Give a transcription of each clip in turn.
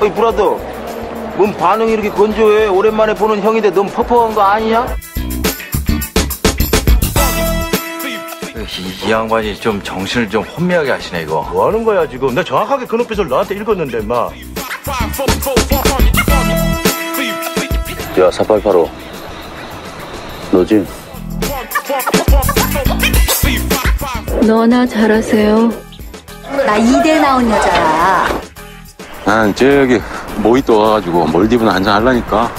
어이 브라더, 뭔 반응이 이렇게 건조해? 오랜만에 보는 형인데 너무 퍽퍽한 거 아니냐? 이 양반이 좀 정신을 좀 혼미하게 하시네 이거. 뭐 하는 거야 지금? 나 정확하게 그 눈빛을 너한테 읽었는데 임마. 야 488호 너지? 너나 잘하세요. 나 이대 나온 여자야. 난 저기 모히또 와가지고 몰디브나 한잔 하려니까.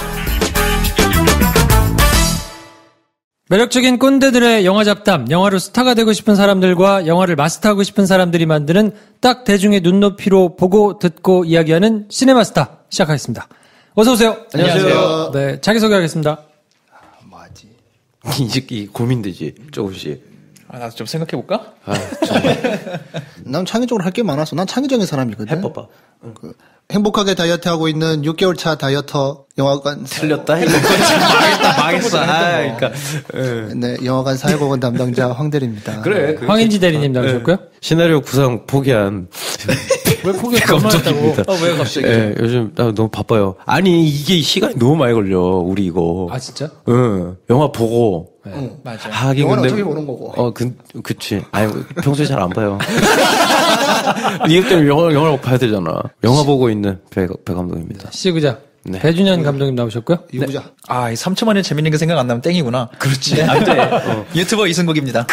매력적인 꼰대들의 영화 잡담, 영화로 스타가 되고 싶은 사람들과 영화를 마스터하고 싶은 사람들이 만드는 딱 대중의 눈높이로 보고 듣고 이야기하는 시네마스터 시작하겠습니다. 어서 오세요. 안녕하세요. 네, 자기소개하겠습니다. 뭐하지? 이 고민되지 조금씩. 나도 좀 생각해볼까? 난 창의적으로 할 게 많아서. 난 창의적인 사람이거든. 해봐봐. 행복하게 다이어트 하고 있는 6개월 차 다이어터 영화관. 틀렸다. 망했어. 그러니까. 네, 영화관 사회보건 담당자 황대리입니다. 그래. 황인지 대리님 나오셨고요. 시나리오 구상 포기한. 왜 포기가 없다고? 왜 갑자기? 예, 요즘 나 너무 바빠요. 아니 이게 시간이 너무 많이 걸려. 우리 이거. 아 진짜? 응. 영화 보고. 맞아. 영화는 근데, 어차피 보는 거고. 그치. 아니, 평소에 잘 안 봐요. 이것 때문에 영화를 꼭 봐야 되잖아. 영화 보고 있는 배 감독입니다. 시구자. 네. 배준현 감독님 나오셨고요. 이구자. 네. 이 3초 만에 재밌는 게 생각 안 나면 땡이구나. 그렇지. 네, 안 돼. 유튜버 이승국입니다.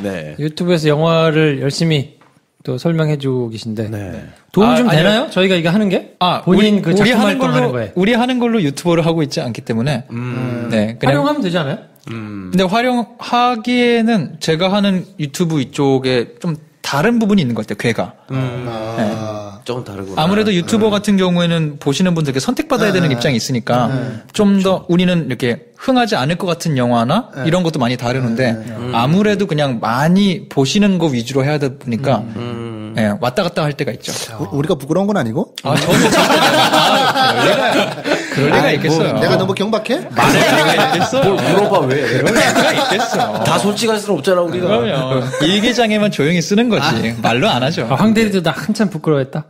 네. 유튜브에서 영화를 열심히 또 설명해주고 계신데. 네. 도움 좀 되나요? 저희가 이거 하는 게? 본인 그 작품 활동하는 거에. 우리 하는 걸로 유튜버를 하고 있지 않기 때문에. 네. 그냥 활용하면 되지 않아요? 근데 활용하기에는 제가 하는 유튜브 이쪽에 좀 다른 부분이 있는 것 같아요, 괴가. 네. 조금 다르구나. 아무래도 유튜버 같은 경우에는 보시는 분들께 선택받아야 되는 입장이 있으니까 좀 더 우리는 이렇게 흥하지 않을 것 같은 영화나 이런 것도 많이 다루는데 아무래도 그냥 많이 보시는 거 위주로 해야 되다 보니까 네, 왔다 갔다 할 때가 있죠. 우리가 부끄러운 건 아니고? 저는 그럴 리가 있겠어요. 내가 너무 경박해? 말할 리가 있겠어. 뭘 물어봐, 왜? 그럴 리가 있겠어. 다 솔직할 수는 없잖아, 우리가. 그럼요. 일기장에만 조용히 쓰는 거지. 말로 안 하죠. 황대리도 나 한참 부끄러워했다.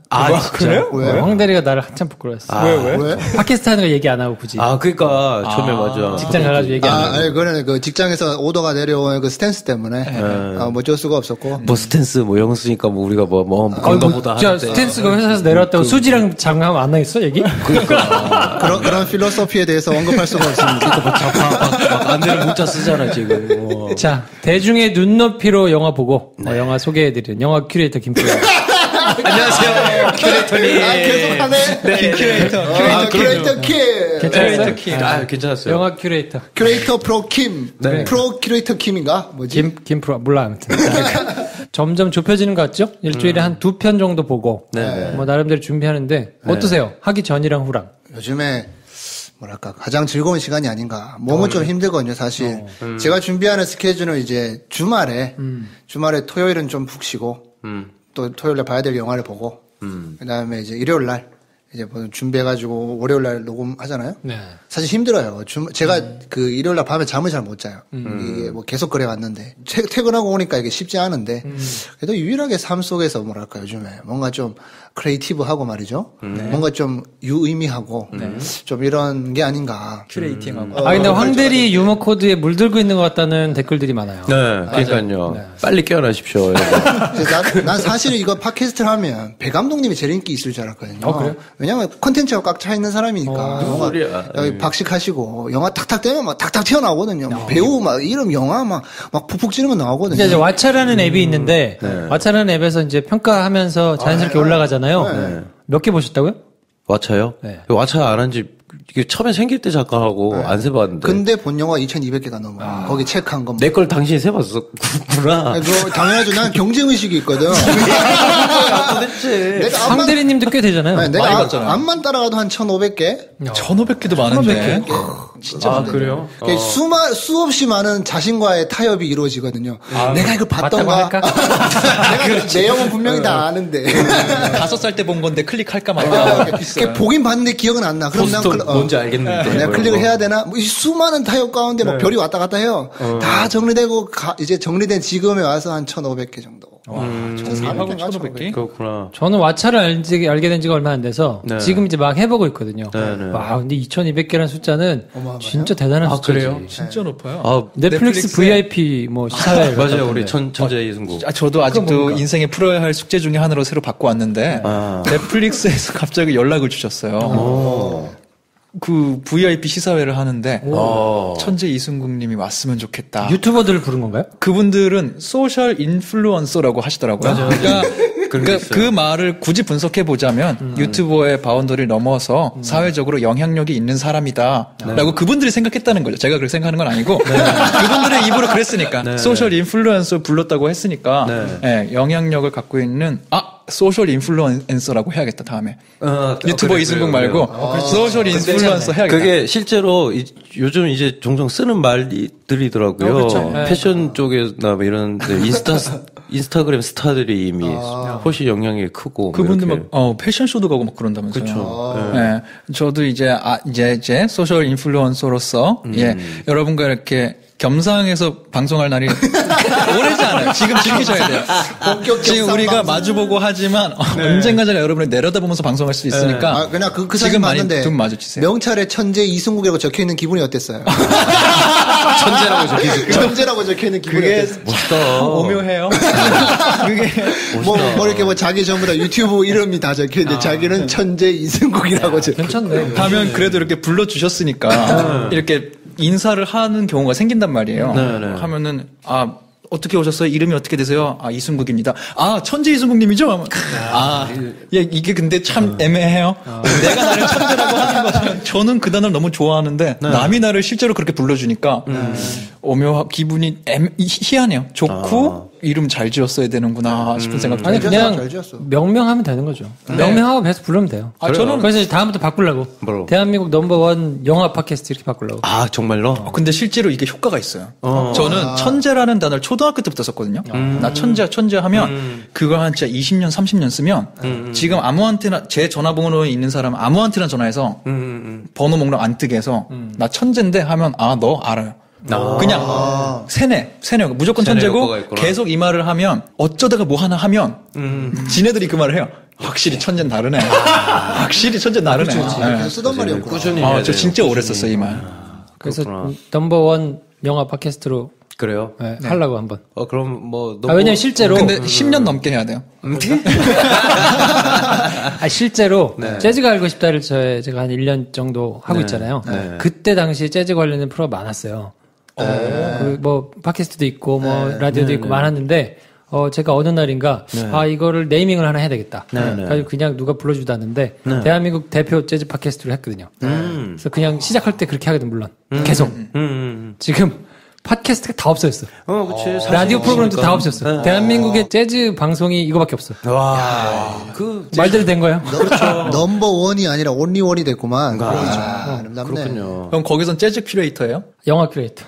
그래요? 왜? 황대리가 나를 한참 부끄러워했어. 왜? 팟캐스트 하는 거 얘기 안 하고 굳이. 그러니까 처음에 맞아. 직장 가가지고 얘기 안 하고. 아니, 그거는 그 직장에서 오더가 내려온 그 스탠스 때문에. 뭐 어쩔 수가 없었고. 뭐 스탠스 뭐 영수니까 뭐 우리가 건강보다 진짜 스탠스가 회사에서 내려왔다고 수지랑 장하면 안 나겠어 얘기? 그런 필로소피에 대해서 언급할 수가 없습니다. 막 안 되는 문자 쓰잖아 지금. 자, 대중의 눈높이로 영화 보고 영화 소개해드리는 영화 큐레이터 김프로. 안녕하세요. 큐레이터님. 계속하네. 네, 큐레이터 킴. 괜찮았어요? 괜찮았어요. 영화 큐레이터. 큐레이터 프로 킴. 네. 프로 큐레이터 킴인가? 뭐지? 김프로 몰라 아무튼. 점점 좁혀지는 것 같죠? 일주일에 한 2편 정도 보고 뭐 나름대로 준비하는데 어떠세요? 하기 전이랑 후랑. 요즘에 뭐랄까 가장 즐거운 시간이 아닌가. 몸은 좀 힘들거든요, 사실. 제가 준비하는 스케줄은 이제 주말에 토요일은 좀 푹 쉬고 또 토요일에 봐야 될 영화를 보고 그다음에 이제 일요일 날 이제 뭐 준비해가지고 월요일 날 녹음하잖아요. 네. 사실 힘들어요. 제가 그 일요일 날 밤에 잠을 잘 못 자요. 이게 뭐 계속 그래 왔는데 퇴근하고 오니까 이게 쉽지 않은데 그래도 유일하게 삶 속에서 뭐랄까 요즘에 뭔가 좀 크리에이티브하고 말이죠. 뭔가 좀 유의미하고 좀 이런 게 아닌가. 큐레이팅하고. 근데 황대리 유머 코드에 물들고 있는 것 같다는 댓글들이 많아요. 네, 그러니까요. 네. 빨리 깨어나십시오. 난 사실 이거 팟캐스트를 하면 배 감독님이 제일 인기 있을 줄 알았거든요. 그래요? 왜냐면 콘텐츠가 꽉 차 있는 사람이니까. 여기 박식하시고 영화 탁탁 떼면 막 탁탁 튀어나오거든요. 배우 막 이름 영화 막 푹푹 찌르면 나오거든요. 이제 왓챠라는 앱이 있는데 왓챠라는 앱에서 이제 평가하면서 자연스럽게 올라가잖아요. 몇 개 보셨다고요? 왓챠요? 네. 왓챠 안 한 지 이게 처음에 생길 때 잠깐 하고 안 세봤는데. 근데 본 영화 2,200개가 넘어. 거기 체크한 거. 내 걸 당신이 세봤었구나. 그거 당연하죠. 난 경쟁의식이 있거든. 도대체. 황대리님도 꽤 되잖아요. 내가 앞만 따라가도 한 1,500개? 1,500개도 많은데. 진짜. 그래요? 수없이 많은 자신과의 타협이 이루어지거든요. 내가 이걸 봤던가. 내가 내용은 분명히 다 아는데. 5살 때 본 건데 클릭할까 말까. 보긴 봤는데 기억은 안 나. 그럼 난 뭔지 알겠는데. 내가 클릭을 해야 되나? 이 수많은 타협 가운데 막 별이 왔다 갔다 해요. 다 정리되고 이제 정리된 지금에 와서 한 1,500개 정도. 와, 저 정리하고 400개인가 1,500개? 그렇구나. 저는 왓챠를 알게 된 지가 얼마 안 돼서 네. 지금 이제 막 해보고 있거든요. 네, 네. 와, 근데 2,200개라는 숫자는 어마어마해요? 진짜 대단한 숫자지. 그래요? 진짜 높아요. 아, 넷플릭스 VIP 뭐 시사회 맞아요. 우리 천재 이승국. 저도 아직도 인생에 풀어야 할 숙제 중에 하나로 새로 바꿔왔는데 넷플릭스에서 갑자기 연락을 주셨어요. 그 VIP 시사회를 하는데 천재 이승국님이 왔으면 좋겠다. 유튜버들을 부른 건가요? 그분들은 소셜 인플루언서라고 하시더라고요. 그러니까 그 말을 굳이 분석해 보자면 유튜버의 바운더리를 넘어서 사회적으로 영향력이 있는 사람이다라고 그분들이 생각했다는 거죠. 제가 그렇게 생각하는 건 아니고 그분들의 입으로 그랬으니까 소셜 인플루언서 불렀다고 했으니까 영향력을 갖고 있는 소셜 인플루언서라고 해야겠다 다음에 유튜버 그래, 이승국 그래요, 말고 소셜 인플루언서 해야겠다. 그게 실제로 요즘 이제 종종 쓰는 말들이더라고요. 그렇죠. 패션 쪽에나 뭐 이런 인스타그램 스타들이 이미 훨씬 영향이 크고 그분들 뭐 막 패션쇼도 가고 막 그런다면서요. 그렇죠. 네. 저도 이제 소셜 인플루언서로서 여러분과 이렇게 겸상해서 방송할 날이 오래지 않아요. 지금 즐기셔야 돼요. 지금 우리가 마주보고 하지만 언젠가 제가 여러분을 내려다보면서 방송할 수 있으니까 그냥 그 지금 사진 많이 봤는데 좀 마주치세요. 명찰에 천재 이승국이라고 적혀있는 기분이 어땠어요? 천재라고 적혀있을까? 천재라고 적혀있는 기분이 어땠어요? 멋있다. 오묘해요. 그게 뭐 이렇게 뭐 자기 전부 다 유튜브 이름이 다 적혀있는데 자기는 천재 이승국이라고 적혀있어요. 괜찮네. 하면 그래도 이렇게 불러주셨으니까 이렇게 인사를 하는 경우가 생긴단 말이에요. 하면은 어떻게 오셨어요? 이름이 어떻게 되세요? 이승국입니다. 천재 이승국님이죠? 이게 근데 참 애매해요. 내가 나를 천재라고 하는 것은 저는 그 단어를 너무 좋아하는데 남이 나를 실제로 그렇게 불러주니까 기분이 희한해요. 좋고 이름 잘 지었어야 되는구나 싶은 생각. 아니 그냥 잘 지었어. 명명하면 되는 거죠. 명명하고 계속 부르면 돼요. 저는 그래서 이제 다음부터 바꾸려고. 뭐로? 대한민국 넘버원 영화 팟캐스트 이렇게 바꾸려고. 정말로? 근데 실제로 이게 효과가 있어요. 저는 천재라는 단어를 초등학교 때부터 썼거든요. 나 천재 하면 그걸 한 진짜 20년, 30년 쓰면 지금 아무한테나 제 전화번호에 있는 사람 아무한테나 전화해서 번호 목록 안 뜨게 해서 나 천재인데 하면 너 알아요. 그냥 세뇌 무조건 천재고 계속 이 말을 하면 어쩌다가 뭐 하나 하면 지네들이 그 말을 해요. 확실히 천재는 다르네. 확실히 천재는 다르네. 계속 쓰던 말이었구나. 꾸준히 저 진짜 오래 썼어요 이 말. 그래서 넘버원 영화 팟캐스트로 그래요? 하려고 한번. 그럼 뭐 왜냐면 실제로 근데 10년 넘게 해야 돼요. 실제로 재즈가 알고 싶다를 제가 한 1년 정도 하고 있잖아요. 그때 당시에 재즈 관련된 프로가 많았어요. 뭐 팟캐스트도 있고 뭐 라디오도 있고 많았는데 제가 어느 날인가 이거를 네이밍을 하나 해야 되겠다. 그래서 그냥 누가 불러주다는데 대한민국 대표 재즈 팟캐스트를 했거든요. 그래서 그냥 시작할 때 그렇게 하거든 물론 계속. 지금 팟캐스트가 다 없어졌어. 그치. 라디오 프로그램도 다 없어졌어. 대한민국의 재즈 방송이 이거밖에 없어. 말대로 된 거예요. 그렇죠. 넘버원이 아니라 온리원이 됐구만. 아름답네. 그렇군요. 그럼 거기선 재즈 큐레이터예요? 영화 큐레이터.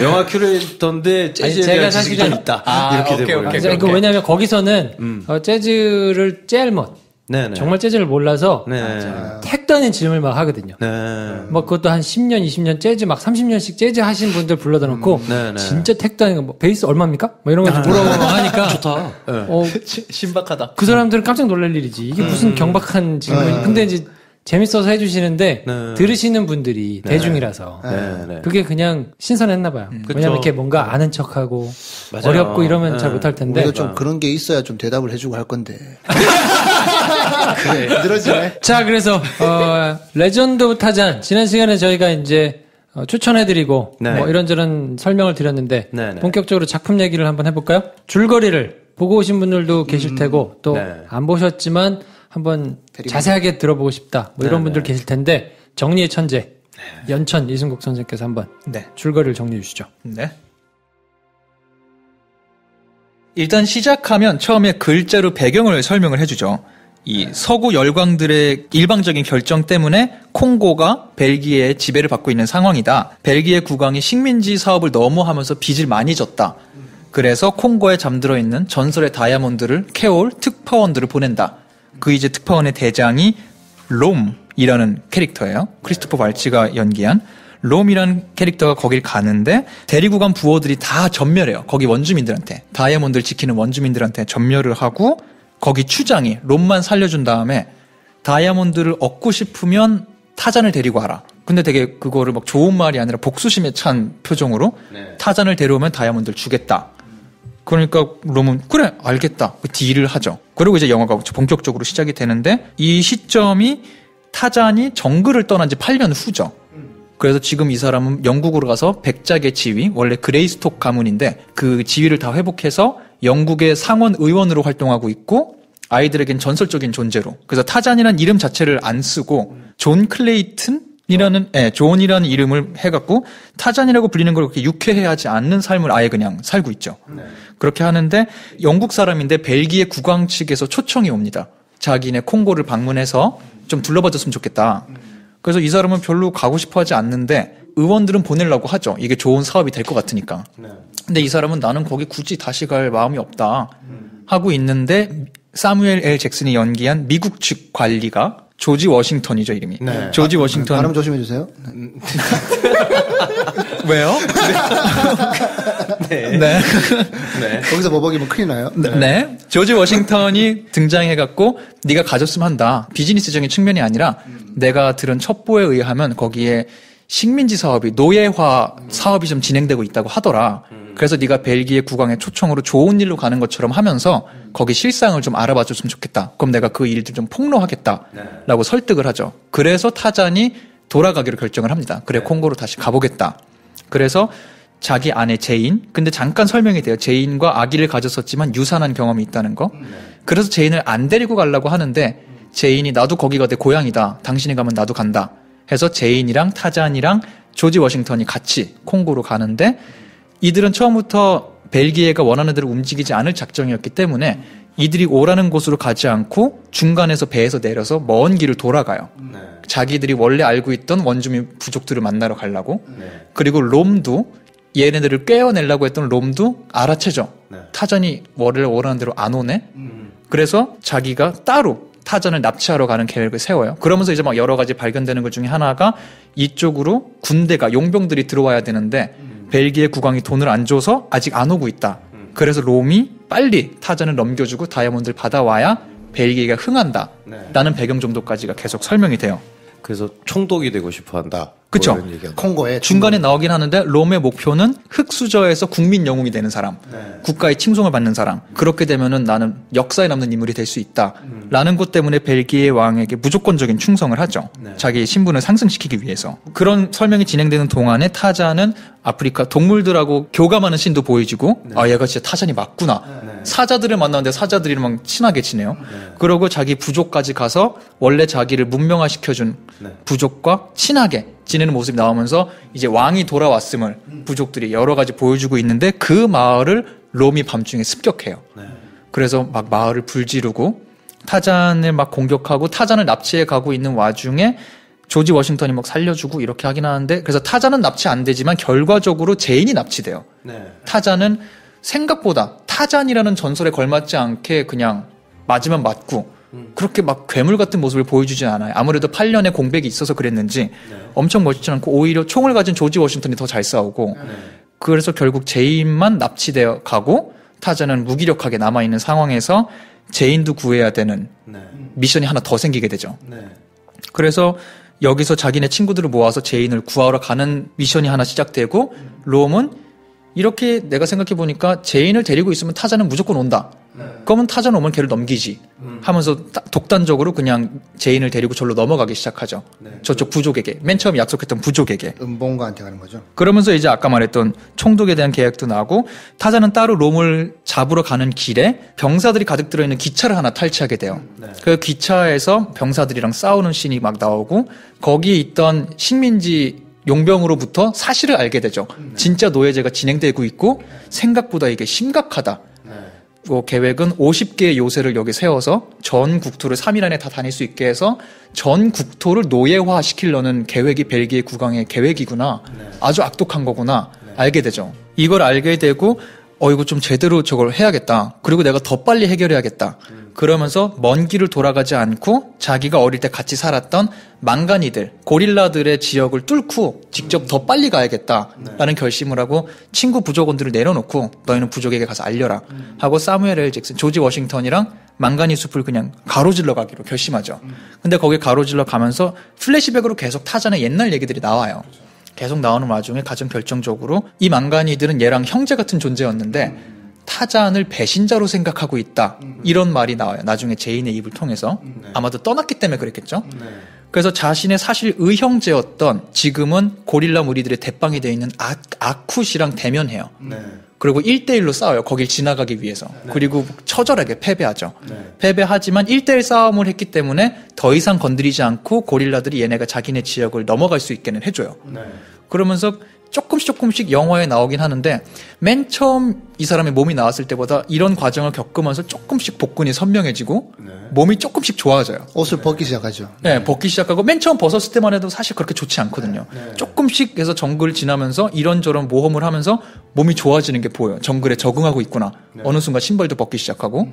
영화 큐레이터인데 재즈에 제가 대한 사실은 지식이 있다. 이렇게 돼버려요. 왜냐면 거기서는 재즈를 짤못 정말 재즈를 몰라서 택도 아닌 질문을 막 하거든요. 뭐 그것도 한 10년, 20년 재즈 막 30년씩 재즈 하신 분들 불러다 놓고 진짜 택도 아닌 거 뭐 베이스 얼마입니까? 뭐 이런 거 물어보고 하니까 좋다. 신박하다. 그 사람들은 깜짝 놀랄 일이지. 이게 무슨 경박한 질문이. 근데 이제 재밌어서 해주시는데 들으시는 분들이 대중이라서 그게 그냥 신선했나 봐요. 왜냐면 이렇게 뭔가 아는 척하고 어렵고 이러면 잘 못할 텐데 우리도 좀 그런 게 있어야 좀 대답을 해주고 할 건데. 그래. 늘어지네. 자, 그래서 레전드 오브 타잔 지난 시간에 저희가 이제 추천해드리고 뭐 이런저런 설명을 드렸는데 본격적으로 작품 얘기를 한번 해볼까요? 줄거리를 보고 오신 분들도 계실 테고 또 안 보셨지만 한번 자세하게 들어보고 싶다 뭐 이런 분들 계실 텐데 정리의 천재 연천 이승국 선생님께서 한번 줄거리를 정리해 주시죠. 일단 시작하면 처음에 글자로 배경을 설명을 해주죠. 이 서구 열강들의 일방적인 결정 때문에 콩고가 벨기에의 지배를 받고 있는 상황이다. 벨기에 국왕이 식민지 사업을 너무 하면서 빚을 많이 졌다. 그래서 콩고에 잠들어 있는 전설의 다이아몬드를 캐올 특파원들을 보낸다. 그 이제 특파원의 대장이 롬이라는 캐릭터예요. 크리스토퍼 발치가 연기한 롬이라는 캐릭터가 거길 가는데 데리고 간 부호들이 다 전멸해요. 거기 원주민들한테. 다이아몬드를 지키는 원주민들한테 전멸을 하고 거기 추장이 롬만 살려준 다음에 다이아몬드를 얻고 싶으면 타잔을 데리고 와라. 근데 되게 그거를 막 좋은 말이 아니라 복수심에 찬 표정으로 타잔을 데려오면 다이아몬드를 주겠다. 그러니까 롬은 그래 알겠다. 그 딜을 하죠. 그리고 이제 영화가 본격적으로 시작이 되는데 이 시점이 타잔이 정글을 떠난 지 8년 후죠. 그래서 지금 이 사람은 영국으로 가서 백작의 지위, 원래 그레이스톡 가문인데 그 지위를 다 회복해서 영국의 상원 의원으로 활동하고 있고 아이들에겐 전설적인 존재로. 그래서 타잔이라는 이름 자체를 안 쓰고 존 클레이튼이라는 존이라는 이름을 해갖고 타잔이라고 불리는 걸 그렇게 유쾌해하지 않는 삶을 아예 그냥 살고 있죠. 그렇게 하는데 영국 사람인데 벨기에 국왕 측에서 초청이 옵니다. 자기네 콩고를 방문해서 좀 둘러봐줬으면 좋겠다. 그래서 이 사람은 별로 가고 싶어 하지 않는데 의원들은 보내려고 하죠. 이게 좋은 사업이 될 것 같으니까. 근데 이 사람은 나는 거기 굳이 다시 갈 마음이 없다 하고 있는데 사무엘 L. 잭슨이 연기한 미국 측 관리가 조지 워싱턴이죠, 이름이. 네. 조지 워싱턴. 발음 조심해 주세요. 왜요? 네. 네. 네. 거기서 뭐 먹이면 큰일 나요. 네. 네. 조지 워싱턴이 등장해갖고 네가 가졌으면 한다. 비즈니스적인 측면이 아니라 내가 들은 첩보에 의하면 거기에 식민지 사업이 노예화 사업이 좀 진행되고 있다고 하더라. 그래서 네가 벨기에 국왕의 초청으로 좋은 일로 가는 것처럼 하면서 거기 실상을 좀 알아봐 줬으면 좋겠다. 그럼 내가 그 일들 좀 폭로하겠다라고 설득을 하죠. 그래서 타잔이 돌아가기로 결정을 합니다. 그래 콩고로 다시 가보겠다. 그래서 자기 아내 제인, 근데 잠깐 설명이 돼요. 제인과 아기를 가졌었지만 유산한 경험이 있다는 거. 그래서 제인을 안 데리고 가려고 하는데 제인이 나도 거기가 내 고향이다. 당신이 가면 나도 간다. 해서 제인이랑 타잔이랑 조지 워싱턴이 같이 콩고로 가는데 이들은 처음부터 벨기에가 원하는 대로 움직이지 않을 작정이었기 때문에 이들이 오라는 곳으로 가지 않고 중간에서 배에서 내려서 먼 길을 돌아가요. 자기들이 원래 알고 있던 원주민 부족들을 만나러 가려고. 그리고 롬도 얘네들을 꿰어내려고 했던 롬도 알아채죠. 타잔이 원래 오라는 대로 안 오네. 그래서 자기가 따로 타잔을 납치하러 가는 계획을 세워요. 그러면서 이제 막 여러 가지 발견되는 것 중에 하나가 이쪽으로 군대가 용병들이 들어와야 되는데 벨기에 국왕이 돈을 안 줘서 아직 안 오고 있다. 그래서 롬이 빨리 타잔을 넘겨주고 다이아몬드를 받아와야 벨기에가 흥한다. 라는 배경 정도까지가 계속 설명이 돼요. 그래서 총독이 되고 싶어 한다. 그쵸. 콩고에 중간에 나오긴 하는데 롬의 목표는 흑수저에서 국민 영웅이 되는 사람, 국가의 칭송을 받는 사람. 그렇게 되면은 나는 역사에 남는 인물이 될 수 있다. 라는 것 때문에 벨기에 왕에게 무조건적인 충성을 하죠. 자기의 신분을 상승시키기 위해서. 그런 설명이 진행되는 동안에 타잔은 아프리카 동물들하고 교감하는 씬도 보여지고 아 얘가 진짜 타잔이 맞구나. 사자들을 만나는데 사자들이랑 친하게 지내요. 그러고 자기 부족까지 가서 원래 자기를 문명화시켜준 부족과 친하게 지내는 모습이 나오면서 이제 왕이 돌아왔음을 부족들이 여러 가지 보여주고 있는데 그 마을을 롬이 밤중에 습격해요. 그래서 막 마을을 불지르고 타잔을 막 공격하고 타잔을 납치해 가고 있는 와중에 조지 워싱턴이 막 살려주고 이렇게 하긴 하는데 그래서 타잔은 납치 안 되지만 결과적으로 제인이 납치돼요. 타잔은 생각보다 타잔이라는 전설에 걸맞지 않게 그냥 맞으면 맞고 그렇게 막 괴물 같은 모습을 보여주진 않아요. 아무래도 8년의 공백이 있어서 그랬는지 엄청 멋있지 않고 오히려 총을 가진 조지 워싱턴이 더 잘 싸우고 그래서 결국 제인만 납치되어 가고 타잔은 무기력하게 남아있는 상황에서 제인도 구해야 되는 미션이 하나 더 생기게 되죠. 그래서 여기서 자기네 친구들을 모아서 제인을 구하러 가는 미션이 하나 시작되고 롬은 이렇게 내가 생각해보니까 제인을 데리고 있으면 타잔은 무조건 온다. 그러면 타잔 오면 걔를 넘기지 하면서 독단적으로 그냥 제인을 데리고 절로 넘어가기 시작하죠. 저쪽 부족에게 맨 처음 약속했던 부족에게 음봉가한테 가는 거죠. 그러면서 이제 아까 말했던 총독에 대한 계획도 나고 타잔은 따로 롬을 잡으러 가는 길에 병사들이 가득 들어있는 기차를 하나 탈취하게 돼요. 그 기차에서 병사들이랑 싸우는 씬이 막 나오고 거기에 있던 식민지 용병으로부터 사실을 알게 되죠. 진짜 노예제가 진행되고 있고 생각보다 이게 심각하다. 계획은 50개의 요새를 여기 세워서 전 국토를 3일 안에 다 다닐 수 있게 해서 전 국토를 노예화 시키려는 계획이 벨기에 국왕의 계획이구나. 아주 악독한 거구나. 알게 되죠. 이걸 알게 되고 이거 좀 제대로 저걸 해야겠다. 그리고 내가 더 빨리 해결해야겠다. 그러면서 먼 길을 돌아가지 않고 자기가 어릴 때 같이 살았던 망가니들, 고릴라들의 지역을 뚫고 직접 더 빨리 가야겠다라는 결심을 하고 친구 부족원들을 내려놓고 너희는 부족에게 가서 알려라 하고 사무엘 L. 잭슨, 조지 워싱턴이랑 망가니 숲을 그냥 가로질러 가기로 결심하죠. 근데 거기 가로질러 가면서 플래시백으로 계속 타잔의 옛날 얘기들이 나와요. 계속 나오는 와중에 가장 결정적으로 이 망가니들은 얘랑 형제 같은 존재였는데 타잔을 배신자로 생각하고 있다. 이런 말이 나와요. 나중에 제인의 입을 통해서. 아마도 떠났기 때문에 그랬겠죠. 그래서 자신의 사실 의형제였던 지금은 고릴라 무리들의 대빵이 되어 있는 아쿠시랑 대면해요. 그리고 1대1로 싸워요. 거길 지나가기 위해서. 그리고 처절하게 패배하죠. 패배하지만 1대1 싸움을 했기 때문에 더 이상 건드리지 않고 고릴라들이 얘네가 자기네 지역을 넘어갈 수 있게는 해줘요. 그러면서 조금씩 영화에 나오긴 하는데 맨 처음 이 사람의 몸이 나왔을 때보다 이런 과정을 겪으면서 조금씩 복근이 선명해지고 몸이 조금씩 좋아져요. 옷을 벗기 시작하죠. 네, 벗기 시작하고 맨 처음 벗었을 때만 해도 사실 그렇게 좋지 않거든요. 조금씩 해서 정글을 지나면서 이런저런 모험을 하면서 몸이 좋아지는 게 보여요. 정글에 적응하고 있구나. 어느 순간 신발도 벗기 시작하고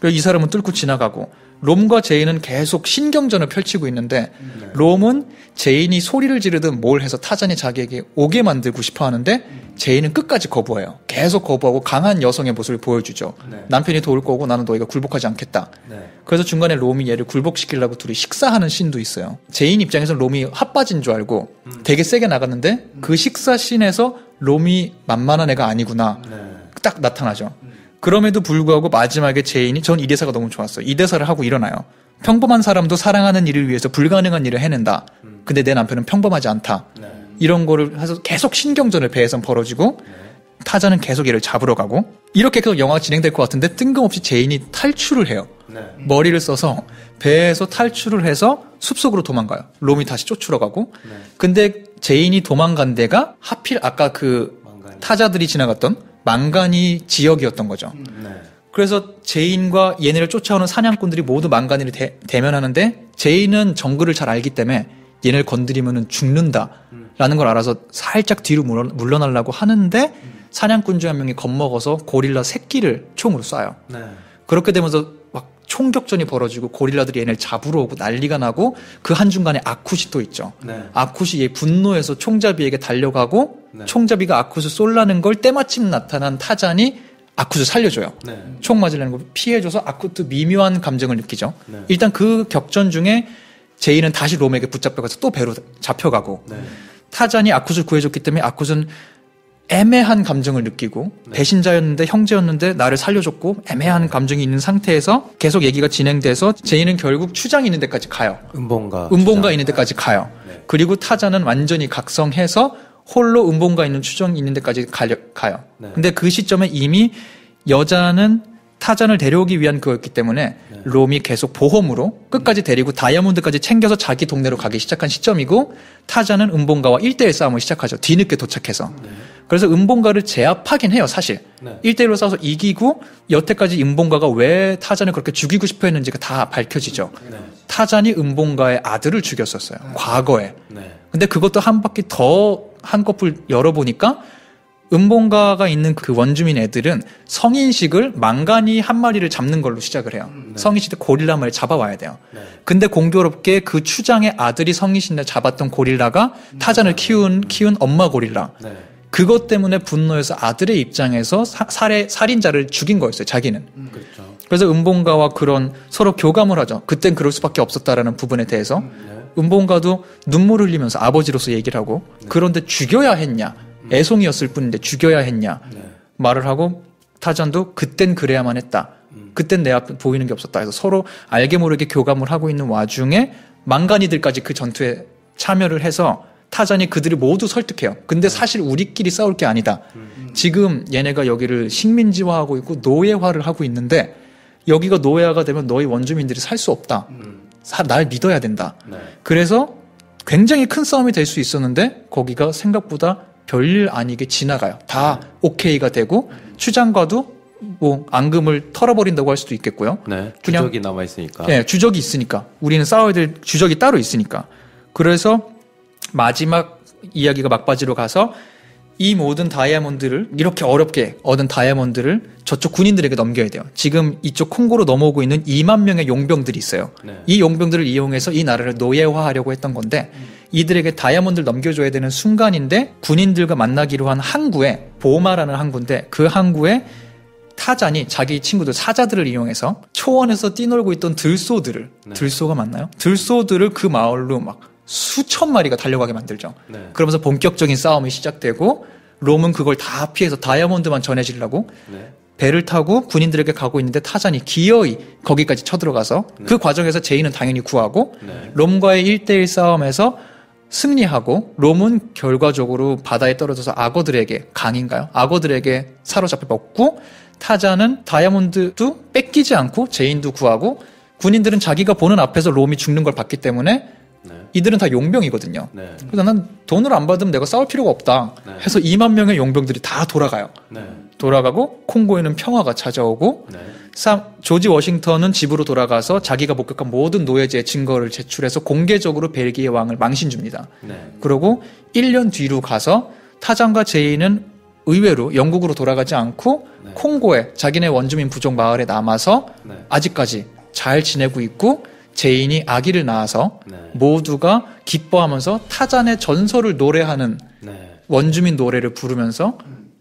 그래서 이 사람은 뚫고 지나가고 롬과 제인은 계속 신경전을 펼치고 있는데 롬은 제인이 소리를 지르든 뭘 해서 타잔이 자기에게 오게 만들고 싶어 하는데 제인은 끝까지 거부해요. 계속 거부하고 강한 여성의 모습을 보여주죠. 남편이 도울 거고 나는 너희가 굴복하지 않겠다. 그래서 중간에 롬이 얘를 굴복시키려고 둘이 식사하는 씬도 있어요. 제인 입장에서는 롬이 핫바지인 줄 알고 되게 세게 나갔는데 그 식사 씬에서 롬이 만만한 애가 아니구나 딱 나타나죠. 그럼에도 불구하고 마지막에 제인이 전 이 대사가 너무 좋았어요. 이 대사를 하고 일어나요. 평범한 사람도 사랑하는 일을 위해서 불가능한 일을 해낸다. 근데 내 남편은 평범하지 않다. 이런 거를 해서 계속 신경전을 배에선 벌어지고 타자는 계속 얘를 잡으러 가고 이렇게 계속 영화가 진행될 것 같은데 뜬금없이 제인이 탈출을 해요. 머리를 써서 배에서 탈출을 해서 숲속으로 도망가요. 롬이 다시 쫓으러 가고 근데 제인이 도망간 데가 하필 아까 그 타자들이 지나갔던 망가니 지역이었던 거죠. 그래서 제인과 얘네를 쫓아오는 사냥꾼들이 모두 망가니를 대면하는데 제인은 정글을 잘 알기 때문에 얘네를 건드리면 죽는다라는 걸 알아서 살짝 뒤로 물러나려고 하는데 사냥꾼 중 한 명이 겁먹어서 고릴라 새끼를 총으로 쏴요. 그렇게 되면서 막 총격전이 벌어지고 고릴라들이 얘네를 잡으러 오고 난리가 나고 그 한중간에 아쿠시 또 있죠. 아쿠시 얘 분노해서 총잡이에게 달려가고 총잡이가 아쿠스 쏠라는 걸 때마침 나타난 타잔이 아쿠스 살려줘요. 총 맞으려는 걸 피해줘서 아쿠스 미묘한 감정을 느끼죠. 일단 그 격전 중에 제인은 다시 롬에게 붙잡혀가서 또 배로 잡혀가고 타잔이 아쿠스를 구해줬기 때문에 아쿠스는 애매한 감정을 느끼고 배신자였는데 형제였는데 나를 살려줬고 애매한 감정이 있는 상태에서 계속 얘기가 진행돼서 제인은 결국 추장이 있는 데까지 가요. 음봉가 있는 데까지 가요. 그리고 타자는 완전히 각성해서 홀로 음봉가 있는 추정이 있는 데까지 가요. 근데 그 시점에 이미 여자는 타잔을 데려오기 위한 그거였기 때문에 롬이 계속 보험으로 끝까지 데리고 다이아몬드까지 챙겨서 자기 동네로 가기 시작한 시점이고 타잔은 음봉가와 1대1 싸움을 시작하죠. 뒤늦게 도착해서. 그래서 음봉가를 제압하긴 해요, 사실. 1대1로 싸워서 이기고 여태까지 음봉가가 왜 타잔을 그렇게 죽이고 싶어 했는지가 다 밝혀지죠. 타잔이 음봉가의 아들을 죽였었어요. 과거에. 근데 그것도 한 바퀴 더 한꺼풀 열어보니까 음봉가가 있는 그 원주민 애들은 성인식을 망가니 한 마리를 잡는 걸로 시작을 해요. 성인식 때 고릴라 한 마리 잡아와야 돼요. 근데 공교롭게 그 추장의 아들이 성인식 날 잡았던 고릴라가 타잔을 키운 엄마 고릴라. 그것 때문에 분노해서 아들의 입장에서 살인자를 죽인 거였어요, 자기는. 그래서 음봉가와 그런 서로 교감을 하죠. 그땐 그럴 수밖에 없었다라는 부분에 대해서. 음봉가도 눈물 흘리면서 아버지로서 얘기를 하고 그런데 죽여야 했냐. 애송이였을 뿐인데 죽여야 했냐. 말을 하고 타잔도 그땐 그래야만 했다. 그땐 내 앞에 보이는 게 없었다. 해서 서로 알게 모르게 교감을 하고 있는 와중에 망가니들까지 그 전투에 참여를 해서 타잔이 그들을 모두 설득해요. 근데 사실 우리끼리 싸울 게 아니다. 지금 얘네가 여기를 식민지화하고 있고 노예화를 하고 있는데 여기가 노예화가 되면 너희 원주민들이 살 수 없다. 날 믿어야 된다. 그래서 굉장히 큰 싸움이 될 수 있었는데 거기가 생각보다 별일 아니게 지나가요. 다 오케이가 되고 추장과도 뭐 앙금을 털어버린다고 할 수도 있겠고요. 주적이 남아있으니까. 네, 주적이 있으니까. 우리는 싸워야 될 주적이 따로 있으니까. 그래서 마지막 이야기가 막바지로 가서 이 모든 다이아몬드를 이렇게 어렵게 얻은 다이아몬드를 저쪽 군인들에게 넘겨야 돼요. 지금 이쪽 콩고로 넘어오고 있는 2만 명의 용병들이 있어요. 이 용병들을 이용해서 이 나라를 노예화하려고 했던 건데 이들에게 다이아몬드를 넘겨줘야 되는 순간인데 군인들과 만나기로 한 항구에 보마라는 항구인데 그 항구에 타잔이 자기 친구들 사자들을 이용해서 초원에서 뛰놀고 있던 들소들을 들소가 맞나요? 들소들을 그 마을로 막 수천 마리가 달려가게 만들죠. 그러면서 본격적인 싸움이 시작되고 롬은 그걸 다 피해서 다이아몬드만 전해지려고 배를 타고 군인들에게 가고 있는데 타잔이 기어이 거기까지 쳐들어가서 그 과정에서 제이는 당연히 구하고 롬과의 1대1 싸움에서 승리하고 롬은 결과적으로 바다에 떨어져서 악어들에게 강인가요? 악어들에게 사로잡혀 먹고 타잔은 다이아몬드도 뺏기지 않고 제인도 구하고 군인들은 자기가 보는 앞에서 롬이 죽는 걸 봤기 때문에 이들은 다 용병이거든요. 그래서 난 돈을 안 받으면 내가 싸울 필요가 없다 해서 2만 명의 용병들이 다 돌아가요. 돌아가고 콩고에는 평화가 찾아오고 조지 워싱턴은 집으로 돌아가서 자기가 목격한 모든 노예제의 증거를 제출해서 공개적으로 벨기에 왕을 망신 줍니다. 그리고 1년 뒤로 가서 타잔과 제이는 의외로 영국으로 돌아가지 않고 콩고에 자기네 원주민 부족 마을에 남아서 아직까지 잘 지내고 있고 제인이 아기를 낳아서 모두가 기뻐하면서 타잔의 전설을 노래하는 원주민 노래를 부르면서